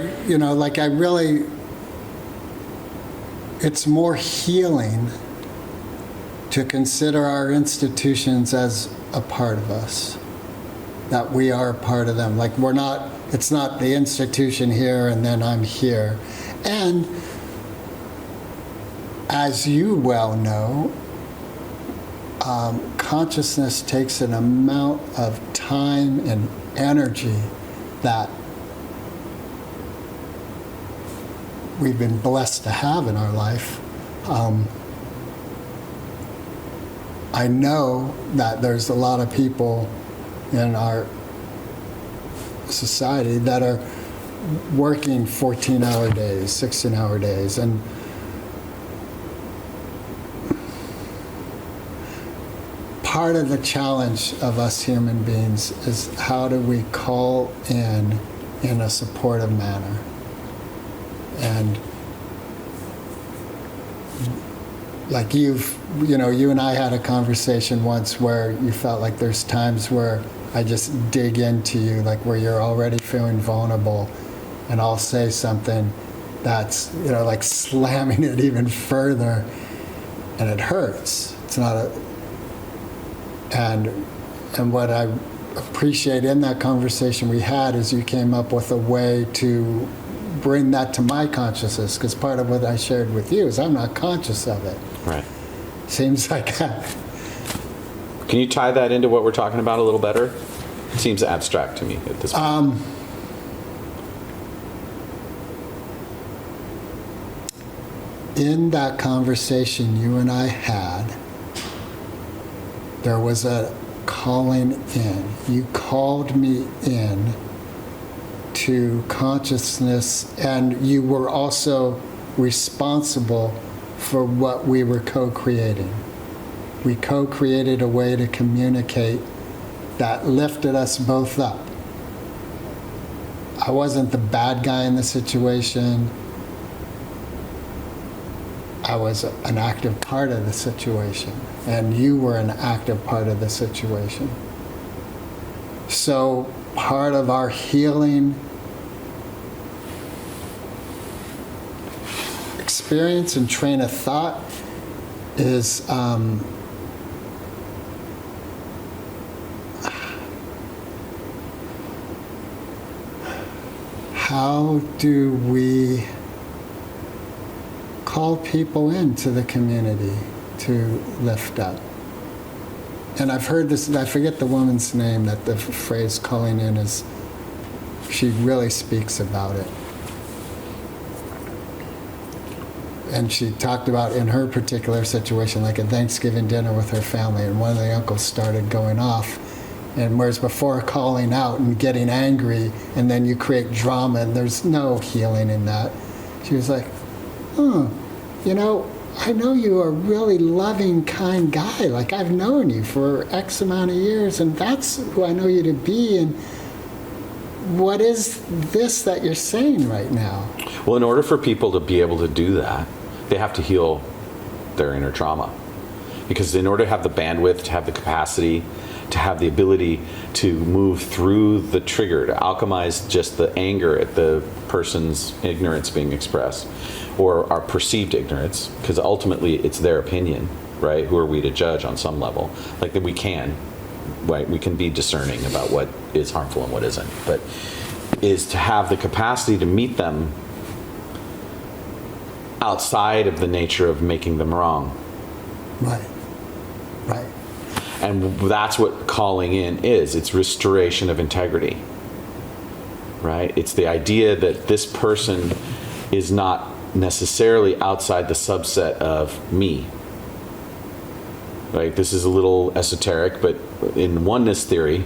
it's more healing to consider our institutions as a part of us, that we are a part of them. Like, it's not the institution here and then I'm here. And as you well know, consciousness takes an amount of time and energy that we've been blessed to have in our life. I know that there's a lot of people in our society that are working 14-hour days, 16-hour days, and part of the challenge of us human beings is how do we call in a supportive manner. And like you and I had a conversation once where you felt like there's times where I just dig into you, like where you're already feeling vulnerable, and I'll say something that's, like slamming it even further, and it hurts. It's not and what I appreciate in that conversation we had is you came up with a way to bring that to my consciousness, because part of what I shared with you is I'm not conscious of it. Right. Seems like that. Can you tie that into what we're talking about a little better? It seems abstract to me at this point. In that conversation you and I had, there was a calling in. You called me in to consciousness, and you were also responsible for what we were co-creating. We co-created a way to communicate that lifted us both up. I wasn't the bad guy in the situation. I was an active part of the situation, and you were an active part of the situation. So part of our healing experience and train of thought is how do we call people into the community to lift up? And I've heard this, I forget the woman's name that the phrase calling in is, she really speaks about it. And she talked about in her particular situation, like a Thanksgiving dinner with her family, and one of the uncles started going off, And whereas before calling out and getting angry, and then you create drama, and there's no healing in that. She was like, you know, I know you're a really loving, kind guy. Like, I've known you for X amount of years, and that's who I know you to be. And what is this that you're saying right now? Well, in order for people to be able to do that, they have to heal their inner trauma. Because in order to have the bandwidth, to have the capacity, to have the ability to move through the trigger, to alchemize just the anger at the person's ignorance being expressed, or our perceived ignorance, because ultimately it's their opinion, right? Who are we to judge on some level? Like that we can, right? We can be discerning about what is harmful and what isn't, but is to have the capacity to meet them outside of the nature of making them wrong. Right. Right. And that's what calling in is. It's restoration of integrity, right? It's the idea that this person is not necessarily outside the subset of me, right? This is a little esoteric, but in oneness theory,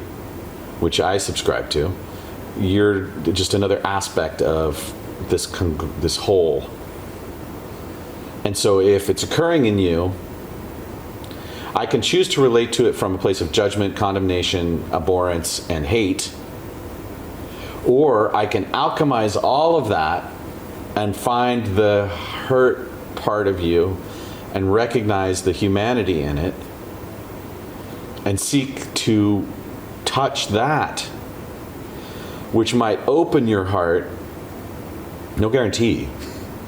which I subscribe to, you're just another aspect of this whole. And so if it's occurring in you, I can choose to relate to it from a place of judgment, condemnation, abhorrence, and hate. Or I can alchemize all of that and find the hurt part of you and recognize the humanity in it and seek to touch that, which might open your heart. No guarantee,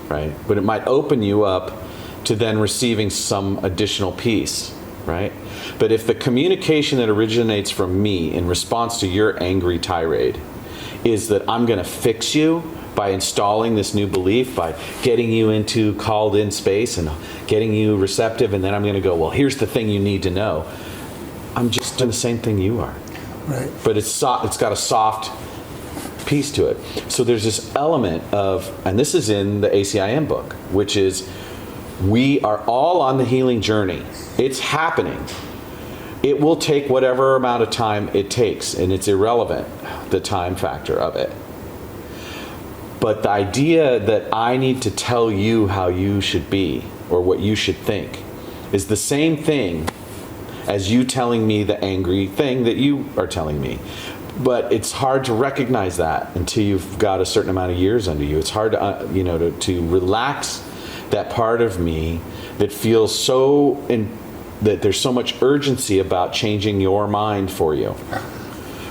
right? But it might open you up to then receiving some additional peace. Right? But if the communication that originates from me in response to your angry tirade is that I'm going to fix you by installing this new belief, by getting you into called in space and getting you receptive, and then I'm going to go, well, here's the thing you need to know. I'm just doing the same thing you are. Right. But it's got a soft piece to it. So there's this element of, and this is in the ACIM book, which is we are all on the healing journey. It's happening. It will take whatever amount of time it takes, and it's irrelevant, the time factor of it. But the idea that I need to tell you how you should be or what you should think is the same thing as you telling me the angry thing that you are telling me. But it's hard to recognize that until you've got a certain amount of years under you. It's hard to, to relax that part of me that feels that there's so much urgency about changing your mind for you,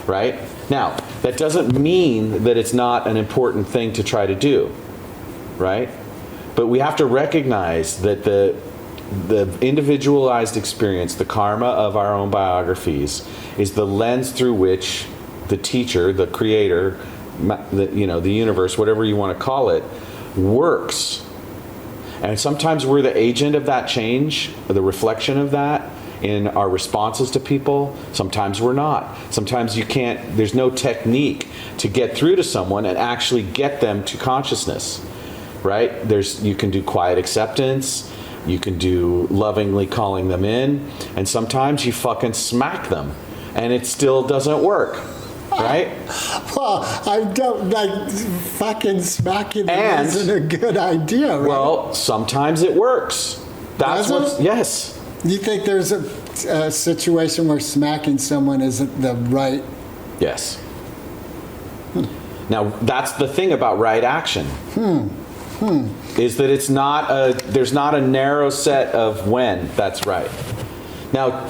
right? Now, that doesn't mean that it's not an important thing to try to do, right? But we have to recognize that the individualized experience, the karma of our own biographies, is the lens through which the teacher, the creator, the universe, whatever you want to call it, works. And sometimes we're the agent of that change, the reflection of that in our responses to people. Sometimes we're not. Sometimes there's no technique to get through to someone and actually get them to consciousness, right? You can do quiet acceptance, you can do lovingly calling them in, and sometimes you fucking smack them and it still doesn't work. Right? Well, I don't like fucking smacking them isn't a good idea, right? Well, sometimes it works. Yes. You think there's a situation where smacking someone isn't the right? Yes. Now, that's the thing about right action. Is that there's not a narrow set of when that's right. Now,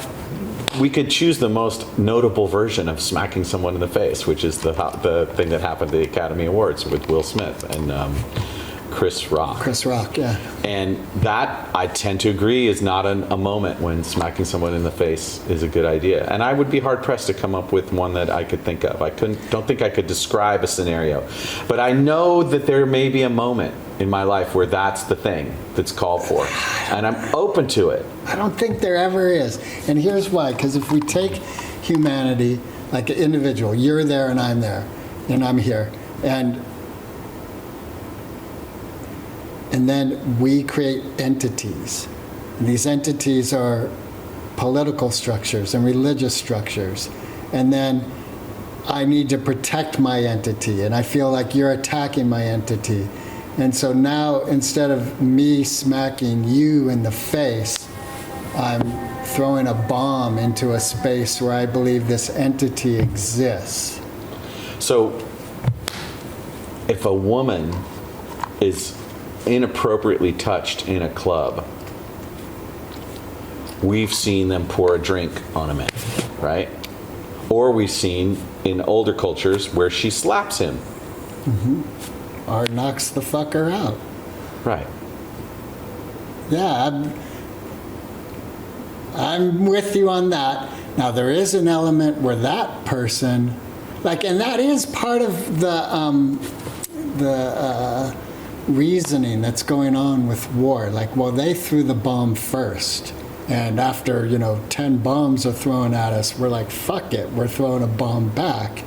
we could choose the most notable version of smacking someone in the face, which is the thing that happened at the Academy Awards with Will Smith and Chris Rock. Chris Rock, yeah. And that, I tend to agree, is not a moment when smacking someone in the face is a good idea. And I would be hard-pressed to come up with one that I could think of. Don't think I could describe a scenario. But I know that there may be a moment in my life where that's the thing that's called for. And I'm open to it. I don't think there ever is. And here's why. Because if we take humanity like an individual, you're there and I'm there, and I'm here. And then we create entities. And these entities are political structures and religious structures and then I need to protect my entity, and I feel like you're attacking my entity. And so now, instead of me smacking you in the face, I'm throwing a bomb into a space where I believe this entity exists. So if a woman is inappropriately touched in a club, we've seen them pour a drink on a man, right? Or we've seen in older cultures where she slaps him. Or knocks the fucker out. Right. Yeah, I'm with you on that. Now, there is an element where that person, and that is part of the reasoning that's going on with war. They threw the bomb first. And after, 10 bombs are thrown at us, we're like, fuck it, we're throwing a bomb back.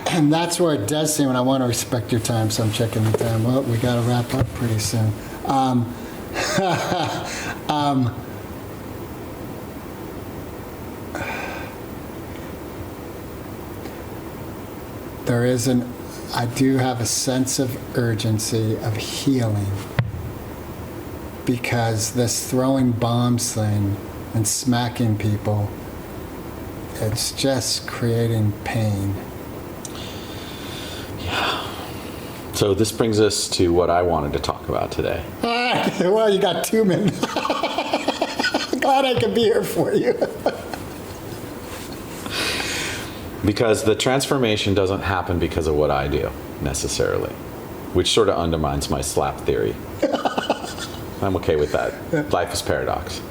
And that's where it does seem, and I want to respect your time, so I'm checking the time. Well, we got to wrap up pretty soon. I do have a sense of urgency of healing, because this throwing bombs thing and smacking people, it's just creating pain. So this brings us to what I wanted to talk about today. All right. Well, you got 2 minutes. Glad I could be here for you. Because the transformation doesn't happen because of what I do, necessarily, which sort of undermines my slap theory. I'm okay with that. Life is paradox.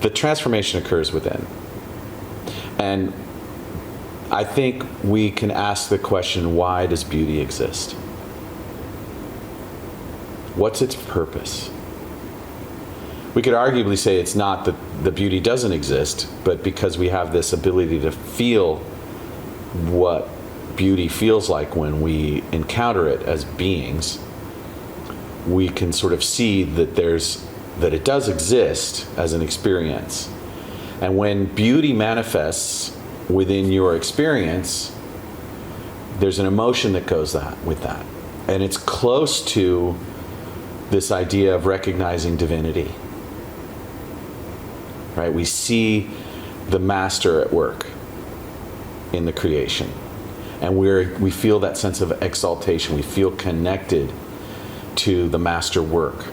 The transformation occurs within. And I think we can ask the question, why does beauty exist? What's its purpose? We could arguably say it's not that the beauty doesn't exist, but because we have this ability to feel what beauty feels like when we encounter it as beings, we can sort of see that it does exist as an experience. And when beauty manifests within your experience, there's an emotion that goes with that. And it's close to this idea of recognizing divinity. Right? We see the master at work in the creation. And we feel that sense of exaltation. We feel connected to the master work,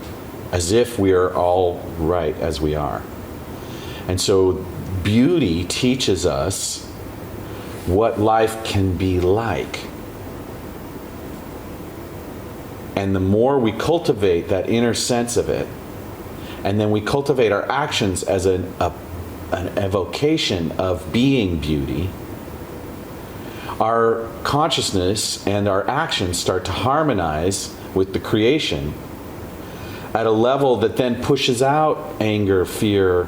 as if we are all right as we are. And so beauty teaches us what life can be like. And the more we cultivate that inner sense of it, and then we cultivate our actions as an evocation of being beauty, our consciousness and our actions start to harmonize with the creation at a level that then pushes out anger, fear,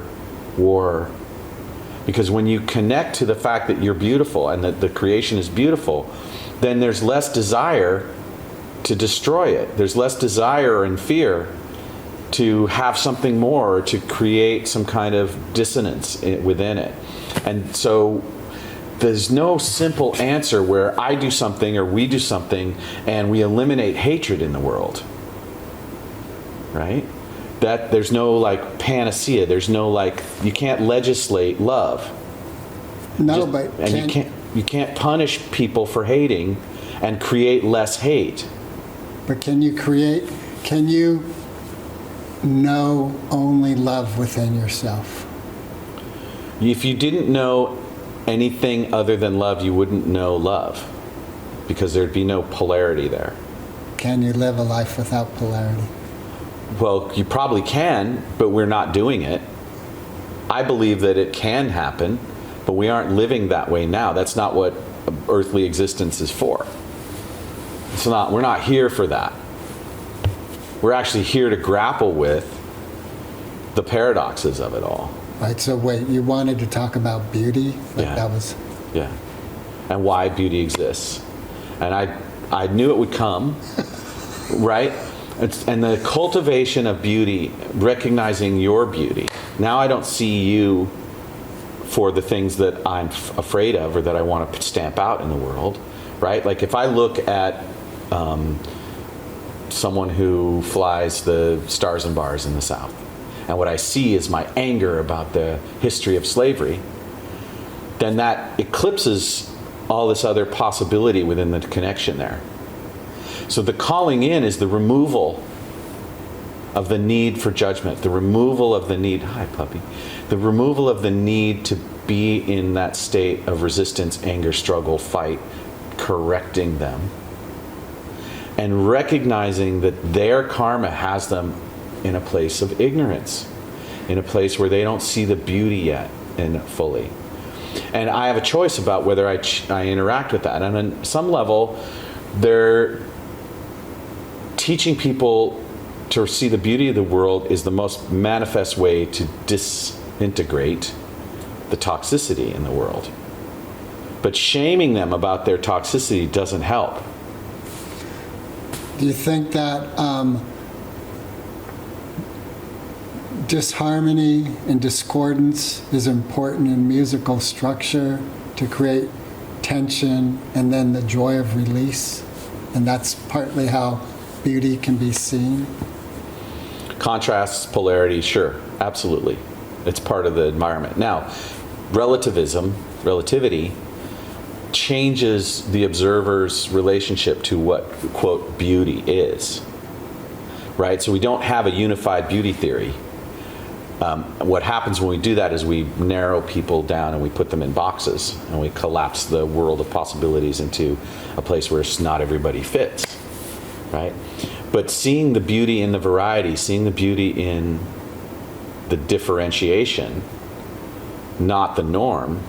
war. Because when you connect to the fact that you're beautiful and that the creation is beautiful, then there's less desire to destroy it. There's less desire and fear to have something more, or to create some kind of dissonance within it. And so there's no simple answer where I do something or we do something and we eliminate hatred in the world. Right? That there's no panacea. There's no you can't legislate love. No, you can't punish people for hating and create less hate. But can you know only love within yourself? If you didn't know anything other than love, you wouldn't know love, because there'd be no polarity there. Can you live a life without polarity? Well, you probably can, but we're not doing it. I believe that it can happen, but we aren't living that way now. That's not what earthly existence is for. We're not here for that. We're actually here to grapple with the paradoxes of it all. Right, so wait, you wanted to talk about beauty? Yeah. And why beauty exists. And I knew it would come, right? And the cultivation of beauty, recognizing your beauty. Now I don't see you for the things that I'm afraid of or that I want to stamp out in the world, right? Like if I look at someone who flies the Stars and Bars in the South, and what I see is my anger about the history of slavery, then that eclipses all this other possibility within the connection there. So the calling in is the removal of the need for judgment, the removal of the need, hi puppy, the removal of the need to be in that state of resistance, anger, struggle, fight, correcting them, and recognizing that their karma has them in a place of ignorance, in a place where they don't see the beauty yet in fully. And I have a choice about whether I interact with that. And on some level, they're teaching people to see the beauty of the world is the most manifest way to disintegrate the toxicity in the world. But shaming them about their toxicity doesn't help. Do you think that disharmony and discordance is important in musical structure to create tension and then the joy of release? And that's partly how beauty can be seen? Contrasts, polarity, sure, absolutely. It's part of the environment. Now, relativity, changes the observer's relationship to what, quote, beauty is, right? So we don't have a unified beauty theory. What happens when we do that is we narrow people down and we put them in boxes and we collapse the world of possibilities into a place where not everybody fits, right? But seeing the beauty in the variety, seeing the beauty in the differentiation, not the norm,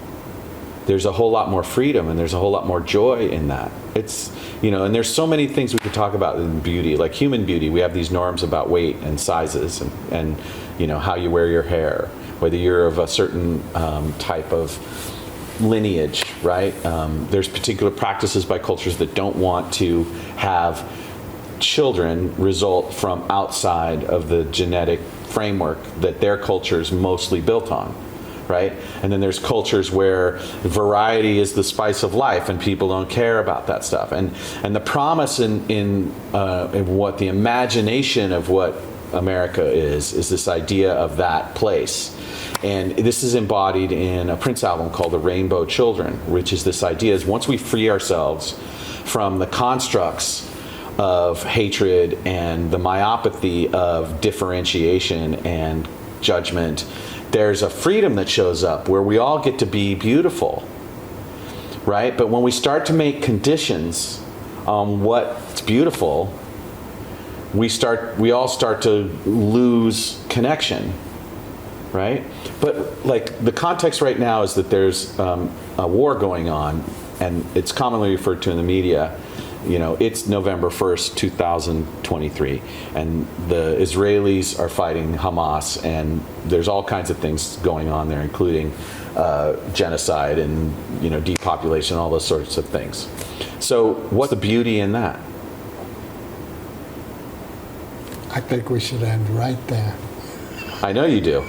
there's a whole lot more freedom and there's a whole lot more joy in that. It's, and there's so many things we could talk about in beauty, like human beauty. We have these norms about weight and sizes and how you wear your hair, whether you're of a certain type of lineage, right? There's particular practices by cultures that don't want to have children result from outside of the genetic framework that their culture is mostly built on. Right? And then there's cultures where variety is the spice of life and people don't care about that stuff. And the promise in what the imagination of what America is this idea of that place. And this is embodied in a Prince album called The Rainbow Children, which is this idea is once we free ourselves from the constructs of hatred and the myopathy of differentiation and judgment, there's a freedom that shows up where we all get to be beautiful, right? But when we start to make conditions on what's beautiful, we all start to lose connection, right? But like the context right now is that there's a war going on, and it's commonly referred to in the media. It's November 1st, 2023, and the Israelis are fighting Hamas, and there's all kinds of things going on there, including genocide and depopulation, all those sorts of things. So what's the beauty in that? I think we should end right there. I know you do.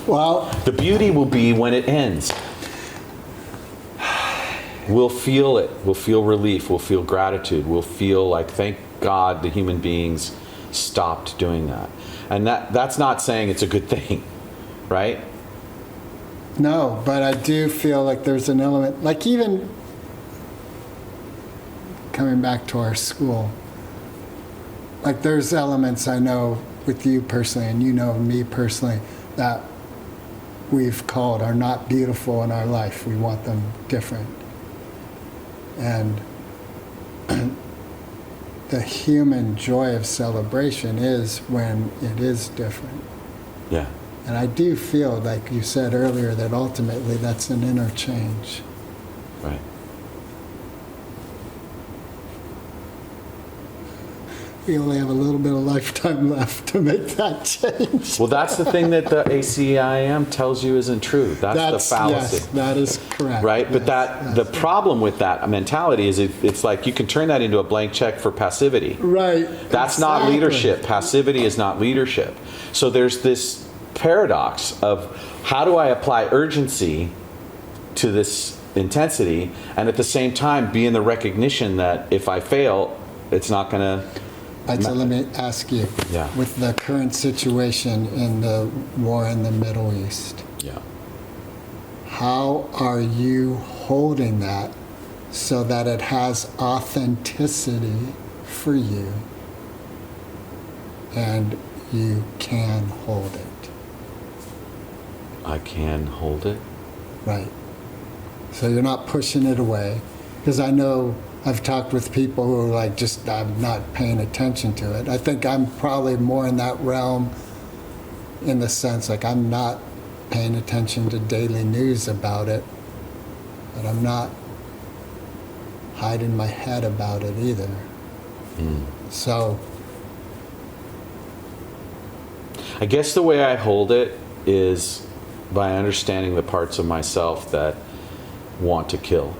Well, the beauty will be when it ends. We'll feel it. We'll feel relief. We'll feel gratitude. We'll feel like, thank God the human beings stopped doing that. And that's not saying it's a good thing, right? No, but I do feel like there's an element, like even coming back to our school, like there's elements I know with you personally and me personally that we've called are not beautiful in our life. We want them different. And the human joy of celebration is when it is different. Yeah. And I do feel, like you said earlier, that ultimately that's an interchange. Right. We only have a little bit of lifetime left to make that change. Well, that's the thing that the ACIM tells you isn't true. That's the fallacy. Yes, that is correct. Right? Yes, But the problem with that mentality is it's like you can turn that into a blank check for passivity. Right. That's not leadership. Passivity is not leadership. So there's this paradox of how do I apply urgency to this intensity and at the same time be in the recognition that if I fail, it's not going to... Right, so let me ask you, Yeah. with the current situation in the war in the Middle East, Yeah. how are you holding that so that it has authenticity for you and you can hold it? I can hold it. Right. So you're not pushing it away. Because I know I've talked with people who are like, just, I'm not paying attention to it. I think I'm probably more in that realm in the sense, like, I'm not paying attention to daily news about it, but I'm not hiding my head about it either. So I guess the way I hold it is by understanding the parts of myself that want to kill.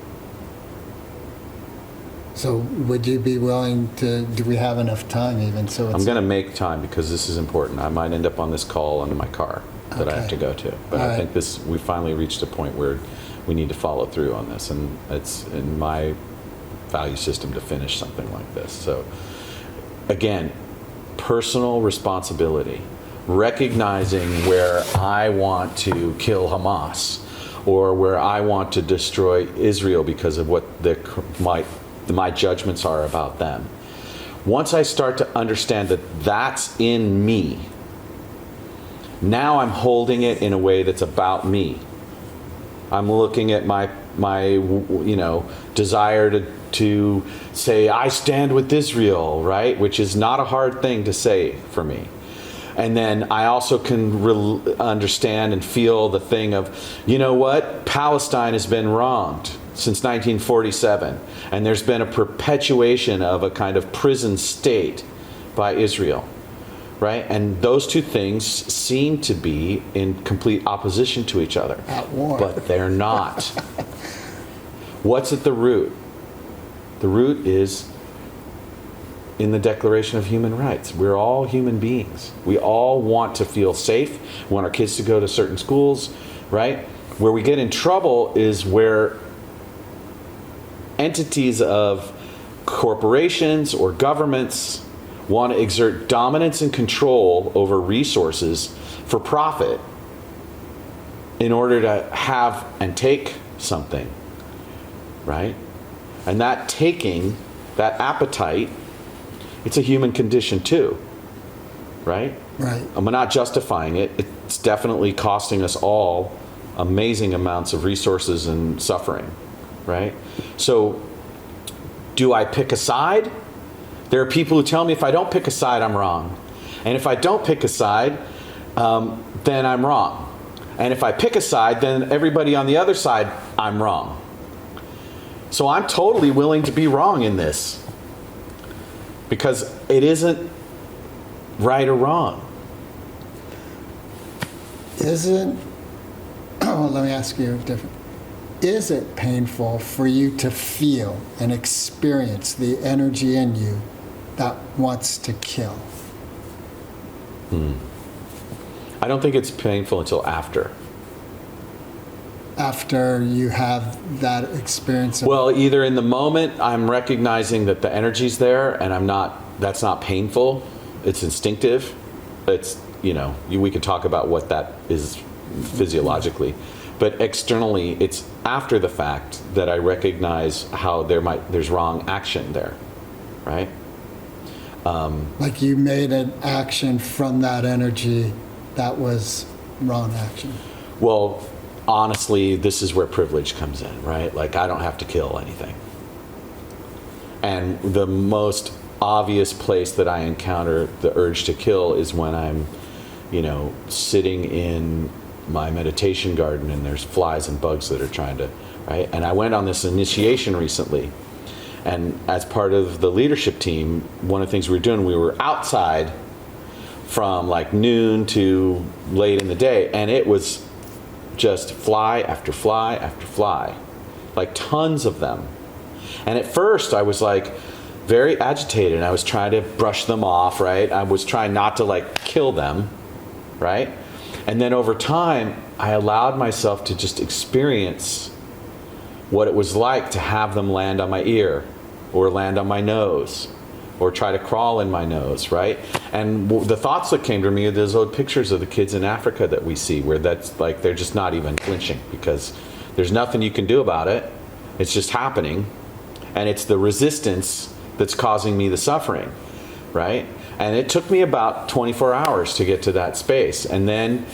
So would you be willing to, do we have enough time even? So it's, I'm going to make time because this is important. I might end up on this call in my car that I have to go to. But All I right. think we finally reached a point where we need to follow through on this. And it's in my value system to finish something like this. So again, personal responsibility. Recognizing where I want to kill Hamas or where I want to destroy Israel because of what my judgments are about them. Once I start to understand that that's in me, now I'm holding it in a way that's about me. I'm looking at my desire to say, I stand with Israel, right? Which is not a hard thing to say for me. And then I also can understand and feel the thing of, you know what? Palestine has been wronged since 1947. And there's been a perpetuation of a kind of prison state by Israel, right? And those two things seem to be in complete opposition to each other. At war. But they're not. What's at the root? The root is in the Declaration of Human Rights. We're all human beings. We all want to feel safe. We want our kids to go to certain schools, right? Where we get in trouble is where entities of corporations or governments want to exert dominance and control over resources for profit in order to have and take something, right? And that taking, that appetite, it's a human condition too, right? right. I'm not justifying it. It's definitely costing us all amazing amounts of resources and suffering, right? So, do I pick a side? There are people who tell me if I don't pick a side, I'm wrong. And if I don't pick a side, then I'm wrong. And if I pick a side, then everybody on the other side, I'm wrong. So I'm totally willing to be wrong in this. Because it isn't right or wrong. Isn't, oh, let me ask you different. Is it painful for you to feel and experience the energy in you that wants to kill? I don't think it's painful until after. After you have that experience of, Well, either in the moment I'm recognizing that the energy's there and that's not painful, it's instinctive. It's, we could talk about what that is physiologically. But externally, it's after the fact that I recognize how there's wrong action there, right? like you made an action from that energy that was wrong action. Well, honestly, this is where privilege comes in, right? Like, I don't have to kill anything. And the most obvious place that I encounter the urge to kill is when I'm, sitting in my meditation garden and there's flies and bugs that are trying to, right? And I went on this initiation recently. And as part of the leadership team, one of the things we were outside from like noon to late in the day. And it was just fly after fly after fly, like tons of them. And at first I was like very agitated. I was trying to brush them off, right? I was trying not to like kill them, right? And then over time, I allowed myself to just experience what it was like to have them land on my ear or land on my nose or try to crawl in my nose, right? And the thoughts that came to me are those old pictures of the kids in Africa that we see where that's like they're just not even flinching because there's nothing you can do about it. It's just happening. And it's the resistance that's causing me the suffering, right? And it took me about 24 hours to get to that space. And then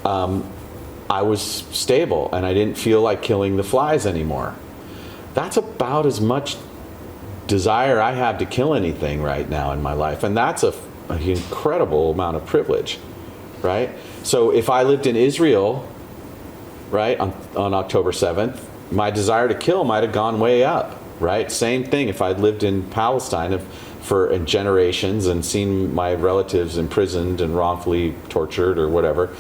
I was stable and I didn't feel like killing the flies anymore. That's about as much desire I have to kill anything right now in my life. And that's an incredible amount of privilege, right? So if I lived in Israel, right, on October 7th, my desire to kill might have gone way up, right? Same thing if I'd lived in Palestine for generations and seen my relatives imprisoned and wrongfully tortured or whatever.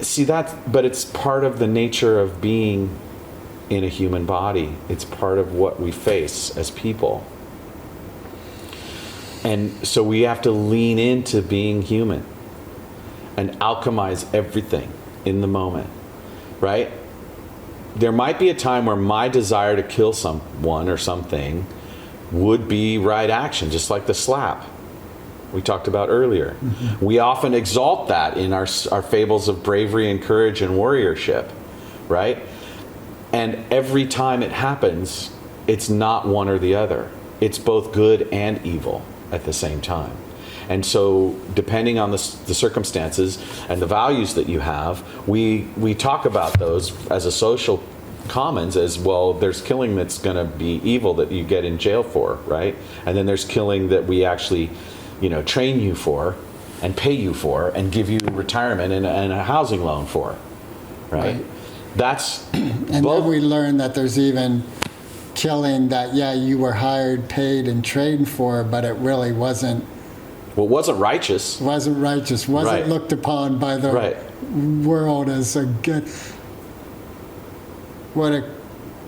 See, but it's part of the nature of being in a human body. It's part of what we face as people. And so we have to lean into being human and alchemize everything in the moment, right? There might be a time where my desire to kill someone or something would be right action, just like the slap we talked about earlier. Mm-hmm. We often exalt that in our fables of bravery and courage and warriorship, right? And every time it happens, it's not one or the other. It's both good and evil at the same time. And so depending on the circumstances and the values that you have, we talk about those as a social commons as, well, there's killing that's going to be evil that you get in jail for, right? And then there's killing that we actually, train you for and pay you for and give you retirement and a housing loan for, right? That's and then we learn that there's even killing that, you were hired, paid, and trained for, but it really wasn't. Well, it wasn't righteous. Wasn't right. looked upon by the world as a good.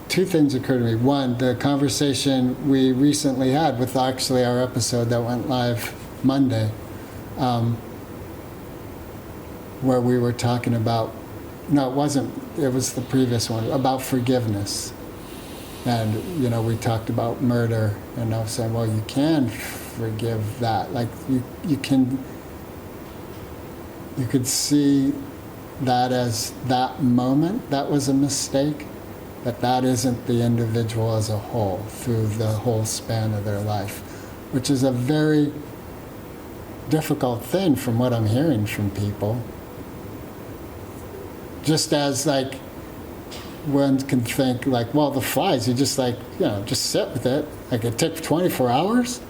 Two things occurred to me. One, the conversation we recently had with actually our episode that went live Monday, where we were talking about, no, it wasn't, it was the previous one, about forgiveness. And, we talked about murder, and I was saying, well, you can forgive that. Like, you could see that as that moment, that was a mistake, but that isn't the individual as a whole, through the whole span of their life, which is a very difficult thing from what I'm hearing from people. Just as, like, one can think, like, well, the flies, you just, like, just sit with it. Like, it took 24 hours,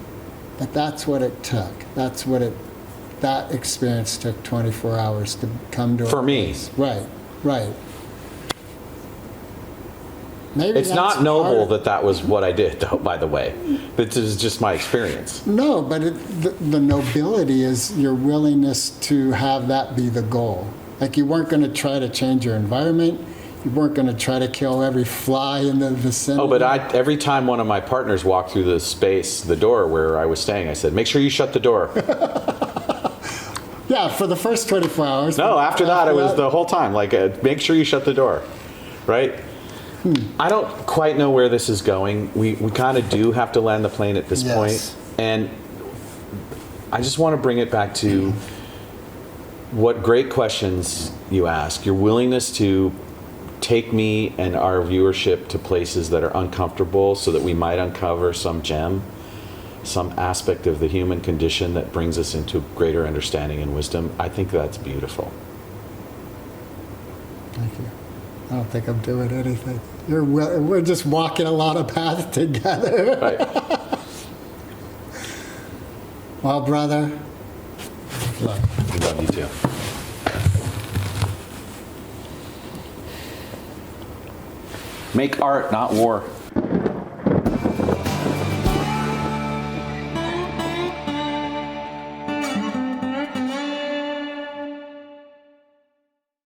but that's what it took. That experience took 24 hours to come to. For me. Place. Right. Maybe it's not noble that was what I did, though, by the way. This is just my experience. No, but the nobility is your willingness to have that be the goal. Like, you weren't going to try to change your environment. You weren't going to try to kill every fly in the vicinity. Oh, but every time one of my partners walked through the door where I was staying, I said, make sure you shut the door. Yeah, for the first 24 hours. No, after that, it was the whole time. Like, make sure you shut the door, right? I don't quite know where this is going. We kind of do have to land the plane at this point. And I just want to bring it back to what great questions you ask. Your willingness to take me and our viewership to places that are uncomfortable so that we might uncover some gem, some aspect of the human condition that brings us into greater understanding and wisdom. I think that's beautiful. Thank you. I don't think I'm doing anything. We're just walking a lot of paths together. Right. Well, brother, love. We love you too. Make art, not war.